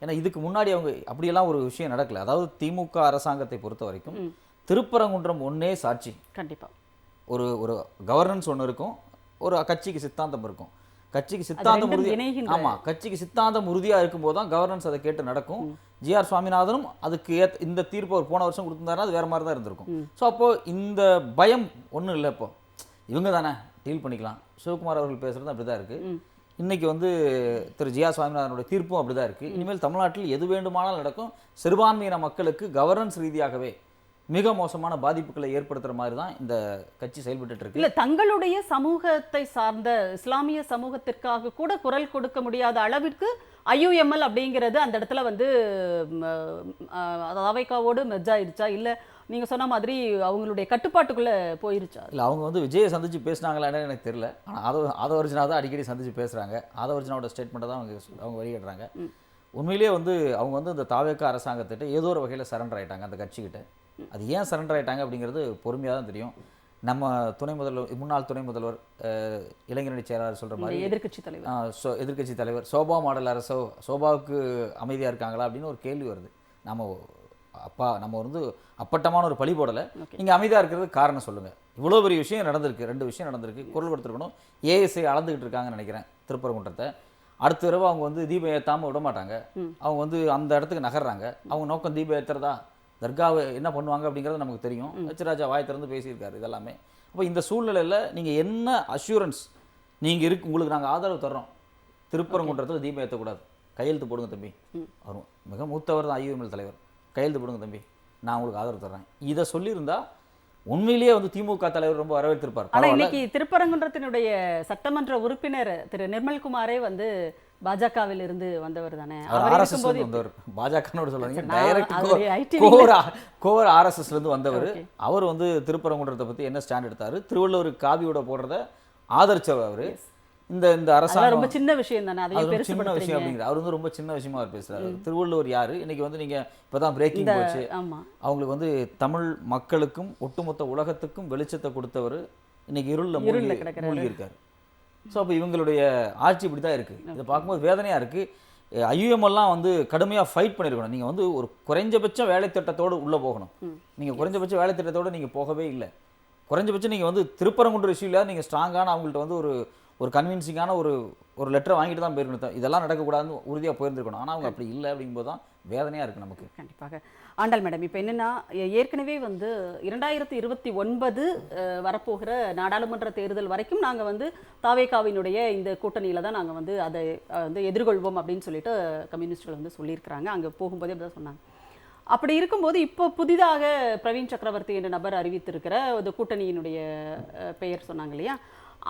ஏன்னா இதுக்கு முன்னாடி அவங்க அப்படியெல்லாம் ஒரு விஷயம் நடக்கல. அதாவது திமுக அரசாங்கத்தை பொறுத்த வரைக்கும் திருப்பரங்குன்றம் ஒன்னே சாட்சி. கண்டிப்பாக ஒரு கவர்னன்ஸ் ஒன்று இருக்கும், ஒரு கட்சிக்கு சித்தாந்தம் இருக்கும். கட்சிக்கு சித்தாந்தம் கட்சிக்கு சித்தாந்தம் உறுதியாக இருக்கும்போது தான் கவர்னன்ஸ் அதை கேட்டு நடக்கும். ஜிஆர் சுவாமிநாதனும் அதுக்கு இந்த தீர்ப்பு ஒரு போன வருஷம் கொடுத்துருந்தாருன்னா அது வேற மாதிரி தான் இருந்திருக்கும். ஸோ அப்போ இந்த பயம் ஒன்றும் இல்லை. இப்போ இவங்க தானே டீல் பண்ணிக்கலாம். சிவகுமார் அவர்கள் பேசுறது அப்படி தான் இருக்கு. இன்னைக்கு வந்து திரு ஜிஆர் சுவாமிநாதனுடைய தீர்ப்பும் அப்படி தான் இருக்கு. இனிமேல் தமிழ்நாட்டில் எது வேண்டுமானாலும் நடக்கும். சிறுபான்மையின மக்களுக்கு கவர்னன்ஸ் ரீதியாகவே மிக மோசமான பாதிப்புகளை ஏற்படுத்துற மாதிரி தான் இந்த கட்சி செயல்பட்டு இருக்கு. இல்ல, தங்களுடைய சமூகத்தை சார்ந்த இஸ்லாமிய சமூகத்திற்காக கூட குரல் கொடுக்க முடியாத அளவிற்கு ஐயுஎம்எல் அப்படிங்கிறது அந்த இடத்துல வந்து தாவேக்காவோடு மெர்ஜ் ஆயிடுச்சா, இல்ல நீங்க சொன்ன மாதிரி அவங்களுடைய கட்டுப்பாட்டுக்குள்ள போயிருச்சா? இல்லை, அவங்க வந்து விஜயை சந்திச்சு பேசினாங்களான்னு எனக்கு தெரியல. ஆனால் ஆதவர்ஜனா தான் அடிக்கடி சந்திச்சு பேசுறாங்க. ஆதவர்ஜனாவோட ஸ்டேட்மெண்ட்டை தான் அவங்க வெளியிடுறாங்க. உண்மையிலேயே வந்து அவங்க வந்து இந்த தாவேக்கா அரசாங்கத்திட்ட ஏதோ ஒரு வகையில் சரண்டர் ஆயிட்டாங்க அந்த கட்சிக்கிட்ட. அது ஏன் சரண்டர் ஆயிட்டாங்க அப்படிங்கிறது பொறுமையாக தான் தெரியும். நம்ம முன்னாள் துணை முதல்வர் இளைஞரணி செயலாளர் சொல்கிற மாதிரி எதிர்க்கட்சி தலைவர் சோபா மாடல் அரசோ சோபாவுக்கு அமைதியாக இருக்காங்களா அப்படின்னு ஒரு கேள்வி வருது. நம்ம வந்து அப்பட்டமான ஒரு பழி போடலை, நீங்கள் அமைதியாக இருக்கிறதுக்கு காரணம் சொல்லுங்கள். இவ்வளோ பெரிய விஷயம் நடந்திருக்கு, 2 விஷயம் நடந்திருக்கு, குரல் கொடுத்துருக்கணும். ஏஎஸ்ஐ அளந்துக்கிட்டு இருக்காங்கன்னு நினைக்கிறேன் திருப்பரங்குன்றத்தை. அடுத்த தடவை அவங்க வந்து தீபம் ஏற்றாமல் விட மாட்டாங்க. அவங்க வந்து அந்த இடத்துக்கு நகர்றாங்க. அவங்க நோக்கம் தீபம் ஏற்றுறதா, தர்காவை என்ன பண்ணுவாங்க அப்படிங்கிறது நமக்கு தெரியும். ஹெச்ராஜா வாய் திறந்து பேசியிருக்காரு இதெல்லாமே. அப்போ இந்த சூழ்நிலையில் நீங்கள் என்ன அஷூரன்ஸ் உங்களுக்கு நாங்கள் ஆதரவு தர்றோம், திருப்பரங்குன்றத்தில் தீபம் ஏற்றக்கூடாது, கையெழுத்து போடுங்க தம்பி. அவர் மிக மூத்தவர் தான் ஐயுஎம்எல் தலைவர், கையெழுத்து போடுங்க தம்பி, நான் உங்களுக்கு ஆதரவு தர்றேன். இதை சொல்லியிருந்தா உண்மையிலேயே வந்து திமுக தலைவர் ரொம்ப வரவேற்றிருப்பார். ஆனால் இன்னைக்கு திருப்பரங்குன்றத்தினுடைய சட்டமன்ற உறுப்பினர் திரு நிர்மல்குமாரே வந்து பாஜகவில் இருந்து வந்தவர் தானே. பாஜக கோர் ஆர்எஸ்எஸ்ல இருந்து வந்தவர். அவர் வந்து திருப்பரங்குன்றத்தை பத்தி என்ன ஸ்டாண்ட் எடுத்தாரு, திருவள்ளுவர் காவியோட போடுறத ஆதரிச்சவர் அவரு. இந்த அரசாங்கம் ரொம்ப சின்ன விஷயம் தானே, அதையும் சின்ன விஷயம் அப்படிங்கிற அவர் வந்து ரொம்ப சின்ன விஷயமா அவர் பேசுறாரு. திருவள்ளுவர் யாரு? இன்னைக்கு வந்து நீங்க இப்பதான் பிரேக்கிங் போச்சு, அவங்களுக்கு வந்து தமிழ் மக்களுக்கும் ஒட்டுமொத்த உலகத்துக்கும் வெளிச்சத்தை கொடுத்தவர் இன்னைக்கு இருள்ல மூழ்கி இருக்காரு. ஸோ அப்போ இவங்களுடைய ஆட்சி இப்படி தான் இருக்குது. இதை பார்க்கும்போது வேதனையாக இருக்குது. ஐயுஎம்எல்லாம் வந்து கடுமையாக ஃபைட் பண்ணியிருக்கணும். நீங்கள் வந்து ஒரு குறைஞ்சபட்ச வேலை திட்டத்தோடு உள்ளே போகணும். நீங்கள் குறைஞ்சபட்ச வேலை திட்டத்தோடு நீங்கள் போகவே இல்லை. குறைஞ்சபட்சம் நீங்கள் வந்து திருப்பரங்குன்ற இஷ்யூல நீங்கள் ஸ்ட்ராங்கான அவங்கள்ட்ட வந்து ஒரு கன்வின்சிங்கான ஒரு லெட்டரை வாங்கிட்டு தான் போயிருக்கணும். இதெல்லாம் நடக்கக்கூடாதுன்னு உறுதியாக போயிருந்துருக்கணும். ஆனால் அவங்க அப்படி இல்லை அப்படிங்கும்போது தான் வேதனையாக இருக்குது நமக்கு. கண்டிப்பாக. ஆண்டாள் மேடம், இப்போ என்னென்னா ஏற்கனவே வந்து 2029 வரப்போகிற நாடாளுமன்ற தேர்தல் வரைக்கும் நாங்கள் வந்து தாவேகாவினுடைய இந்த கூட்டணியில் தான் நாங்கள் வந்து அதை வந்து எதிர்கொள்வோம் அப்படின்னு சொல்லிட்டு கம்யூனிஸ்டுகள் வந்து சொல்லியிருக்கிறாங்க. அங்கே போகும்போதே அப்படி தான் சொன்னாங்க. அப்படி இருக்கும்போது இப்போ புதிதாக பிரவீன் சக்கரவர்த்தி என்ற நபர் அறிவித்திருக்கிற இந்த கூட்டணியினுடைய பெயர் சொன்னாங்க இல்லையா,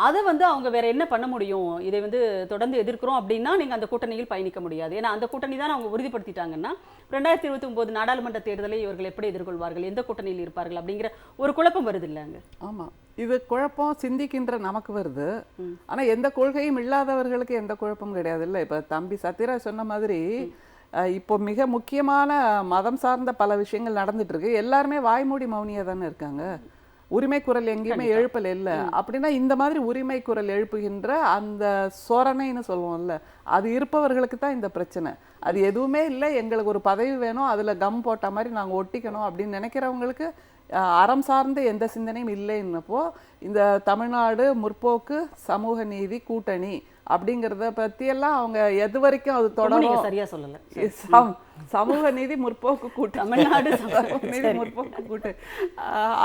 அதை வந்து அவங்க வேற என்ன பண்ண முடியும்? இதை வந்து தொடர்ந்து எதிர்க்கிறோம் அப்படின்னா நீங்கள் அந்த கூட்டணியில் பயணிக்க முடியாது. ஏன்னா அந்த கூட்டணி தான் அவங்க உறுதிப்படுத்திட்டாங்கன்னா 2029 நாடாளுமன்ற தேர்தலை இவர்கள் எப்படி எதிர்கொள்வார்கள், எந்த கூட்டணியில் இருப்பார்கள் அப்படிங்கிற ஒரு குழப்பம் வருது இல்லைங்க? ஆமாம், இது குழப்பம் சிந்திக்கின்ற நமக்கு வருது. ஆனால் எந்த கொள்கையும் இல்லாதவர்களுக்கு எந்த குழப்பமும் கிடையாது இல்லை. இப்போ தம்பி சத்யராஜ் சொன்ன மாதிரி இப்போ மிக முக்கியமான மதம் சார்ந்த பல விஷயங்கள் நடந்துட்டு இருக்கு. எல்லாருமே வாய்மூடி மௌனியாக தானே இருக்காங்க. உரிமை குரல் எங்கேயுமே எழுப்பல் இல்லை. அப்படின்னா இந்த மாதிரி உரிமை குரல் எழுப்புகின்ற அந்த சோரணைன்னு சொல்லுவோம்ல, அது இருப்பவர்களுக்கு தான் இந்த பிரச்சனை. அது எதுவுமே இல்லை, எங்களுக்கு ஒரு பதவி வேணும், அதில் கம் போட்ட மாதிரி நாங்கள் ஒட்டிக்கணும் அப்படின்னு நினைக்கிறவங்களுக்கு அறம் சார்ந்த எந்த சிந்தனையும் இல்லைன்னப்போ இந்த தமிழ்நாடு முற்போக்கு சமூக நீதி கூட்டணி அப்படிங்கிறத பற்றியெல்லாம் அவங்க எது வரைக்கும் அது நீங்க தொடரும். சரியா சொல்லல. சமூக நீதி முற்போக்கு கூட்டம், தமிழ்நாடு சமூக நீதி முற்போக்கு கூட்டம்,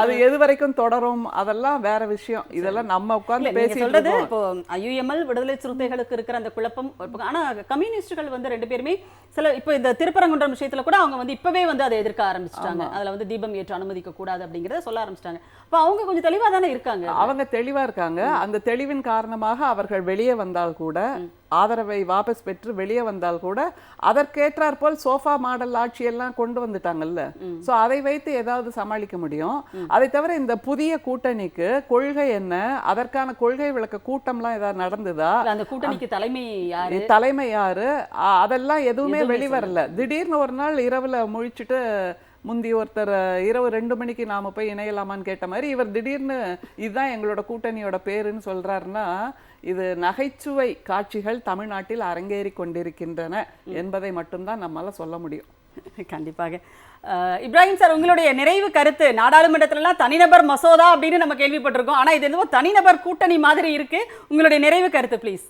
அது எது வரைக்கும் தொடரும் அதெல்லாம் வேற விஷயம். இதெல்லாம் நம்ம இல்ல, உட்கார்ந்து நீங்க பேசிட்டு சொல்றது இருக்கோம். இப்போ IUML விடுதலை சிறுத்தைகளுக்கு இருக்கிற அந்த குழப்பம் ஒரு பக்கம். ஆனா கம்யூனிஸ்டுகள் வந்து ரெண்டு பேருமே சில இப்போ இந்த திருப்பரங்குன்றம் விஷயத்துல கூட அவங்க வந்து இப்பவே வந்து அதை எதிர்க்க ஆரம்பிச்சிட்டாங்க. அதுல வந்து தீபம் ஏற்ற அனுமதிக்க கூடாது அப்படிங்கறத சொல்ல ஆரம்பிச்சிட்டாங்க. அப்ப அவங்க கொஞ்சம் தெளிவா தானே இருக்காங்க. அவங்க தெளிவா இருக்காங்க. அந்த தெளிவின் காரணமாக அவர்கள் வெளியே வந்தால் கூட, ஆதரவை வாபஸ் பெற்று வெளியே வந்தால் கூட, அதற்கேற்றாற் போல் சோஃபா மாடல் ஆட்சியெல்லாம் கொண்டு வந்துட்டாங்கல்ல. சோ அதை வைத்து ஏதாவது சமாளிக்க முடியும். அதை தவிர இந்த புதிய கூட்டணிக்கு கொள்கை என்ன, அதற்கான கொள்கை விளக்க கூட்டம்லாம் ஏதாவது நடந்ததா, அந்த கூட்டணிக்கு தலைமை யாரு, தலைமை யாரு, அதெல்லாம் எதுவுமே வெளிவரல. திடீர்னு ஒரு நாள் இரவுல முழிச்சுட்டு முந்தி ஒருத்தர் இரவு 2 மணிக்கு நாம போய் இணையலாமான்னு கேட்ட மாதிரி இவர் திடீர்னு இதுதான் எங்களோட கூட்டணியோட பேருன்னு சொல்றாருன்னா, இது நகைச்சுவை காட்சிகள் தமிழ்நாட்டில் அரங்கேறி கொண்டிருக்கின்றன என்பதை மட்டும்தான் நம்மால சொல்ல முடியும். கண்டிப்பாக. இப்ராஹிம் சார், உங்களுடைய நிறைவு கருத்து. நாடாளுமன்றத்திலலாம் தனிநபர் மசோதா அப்படின்னு நம்ம கேள்விப்பட்டிருக்கோம். ஆனா இது என்னவோ தனிநபர் கூட்டணி மாதிரி இருக்கு. உங்களுடைய நிறைவு கருத்து ப்ளீஸ்.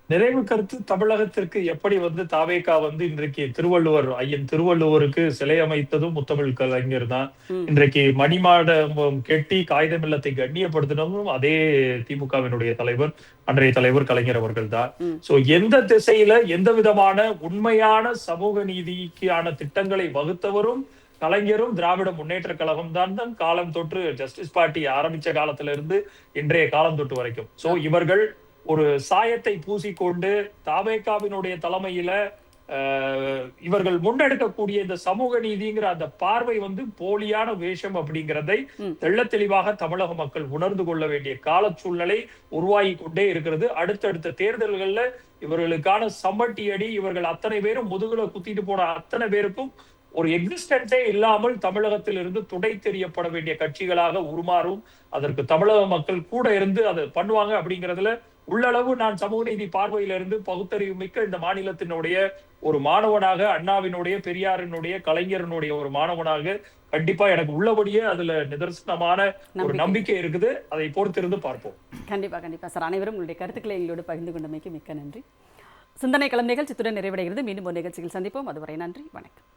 நிறைவு கருத்து, தமிழகத்திற்கு எப்படி வந்து தாவேகா வந்து இன்றைக்கு ஐயன் திருவள்ளுவருக்கு சிலை அமைத்ததும் முத்தமிழ் கலைஞர் தான். இன்றைக்கு மணிமாடம் கெட்டி காகிதம் இல்லத்தை கண்ணியப்படுத்தினதும் அதே திமுகவினுடைய தலைவர், அன்றைய தலைவர் கலைஞர் அவர்கள் தான். சோ எந்த திசையில எந்த விதமான உண்மையான சமூக நீதிக்கான திட்டங்களை வகுத்தவரும் கலைஞரும் திராவிட முன்னேற்ற கழகம் தான் காலம் தொற்று ஜஸ்டிஸ் பார்ட்டி ஆரம்பிச்ச காலத்துல இருந்து இன்றைய காலம் தொட்டு வரைக்கும். சோ இவர்கள் ஒரு சாயத்தை பூசிக்கொண்டு தாவேகாவினுடைய தலைமையில இவர்கள் முன்னெடுக்கக்கூடிய இந்த சமூக நீதிங்கிற அந்த பார்வை வந்து போலியான வேஷம் அப்படிங்கிறதை தெள்ள தெளிவாக தமிழக மக்கள் உணர்ந்து கொள்ள வேண்டிய கால சூழ்நிலை உருவாகி கொண்டே இருக்கிறது. அடுத்தடுத்த தேர்தல்கள்ல இவர்களுக்கான சம்மட்டி அடி, இவர்கள் அத்தனை பேரும் முதுகுல குத்திட்டு போன அத்தனை பேருக்கும் ஒரு எக்ஸிஸ்டன்ஸே இல்லாமல் தமிழகத்தில் இருந்து துடை தெரியப்பட வேண்டிய கட்சிகளாக உருமாறும். அதற்கு தமிழக மக்கள் கூட இருந்து அதை பண்ணுவாங்க அப்படிங்கிறதுல உள்ளளவு நான் சமூக நீதி பார்வையிலிருந்து பகுத்தறிவு மிக்க இந்த மாநிலத்தினுடைய ஒரு மாணவனாக, அண்ணாவினுடைய, பெரியாரினுடைய, கலைஞரனுடைய ஒரு மாணவனாக கண்டிப்பா எனக்கு உள்ளபடியே அதுல நிதர்சனமான ஒரு நம்பிக்கை இருக்குது. அதை பொறுத்திருந்து பார்ப்போம். கண்டிப்பா கண்டிப்பா சார். அனைவரும் உங்களுடைய கருத்துக்களை எங்களோடு பகிர்ந்து கொண்டமைக்கு மிக்க நன்றி. சிந்தனை களம் நிகழ்ச்சி இத்துடன் நிறைவடைகிறது. மீண்டும் ஒரு நிகழ்ச்சியில் சந்திப்போம். அதுவரை நன்றி, வணக்கம்.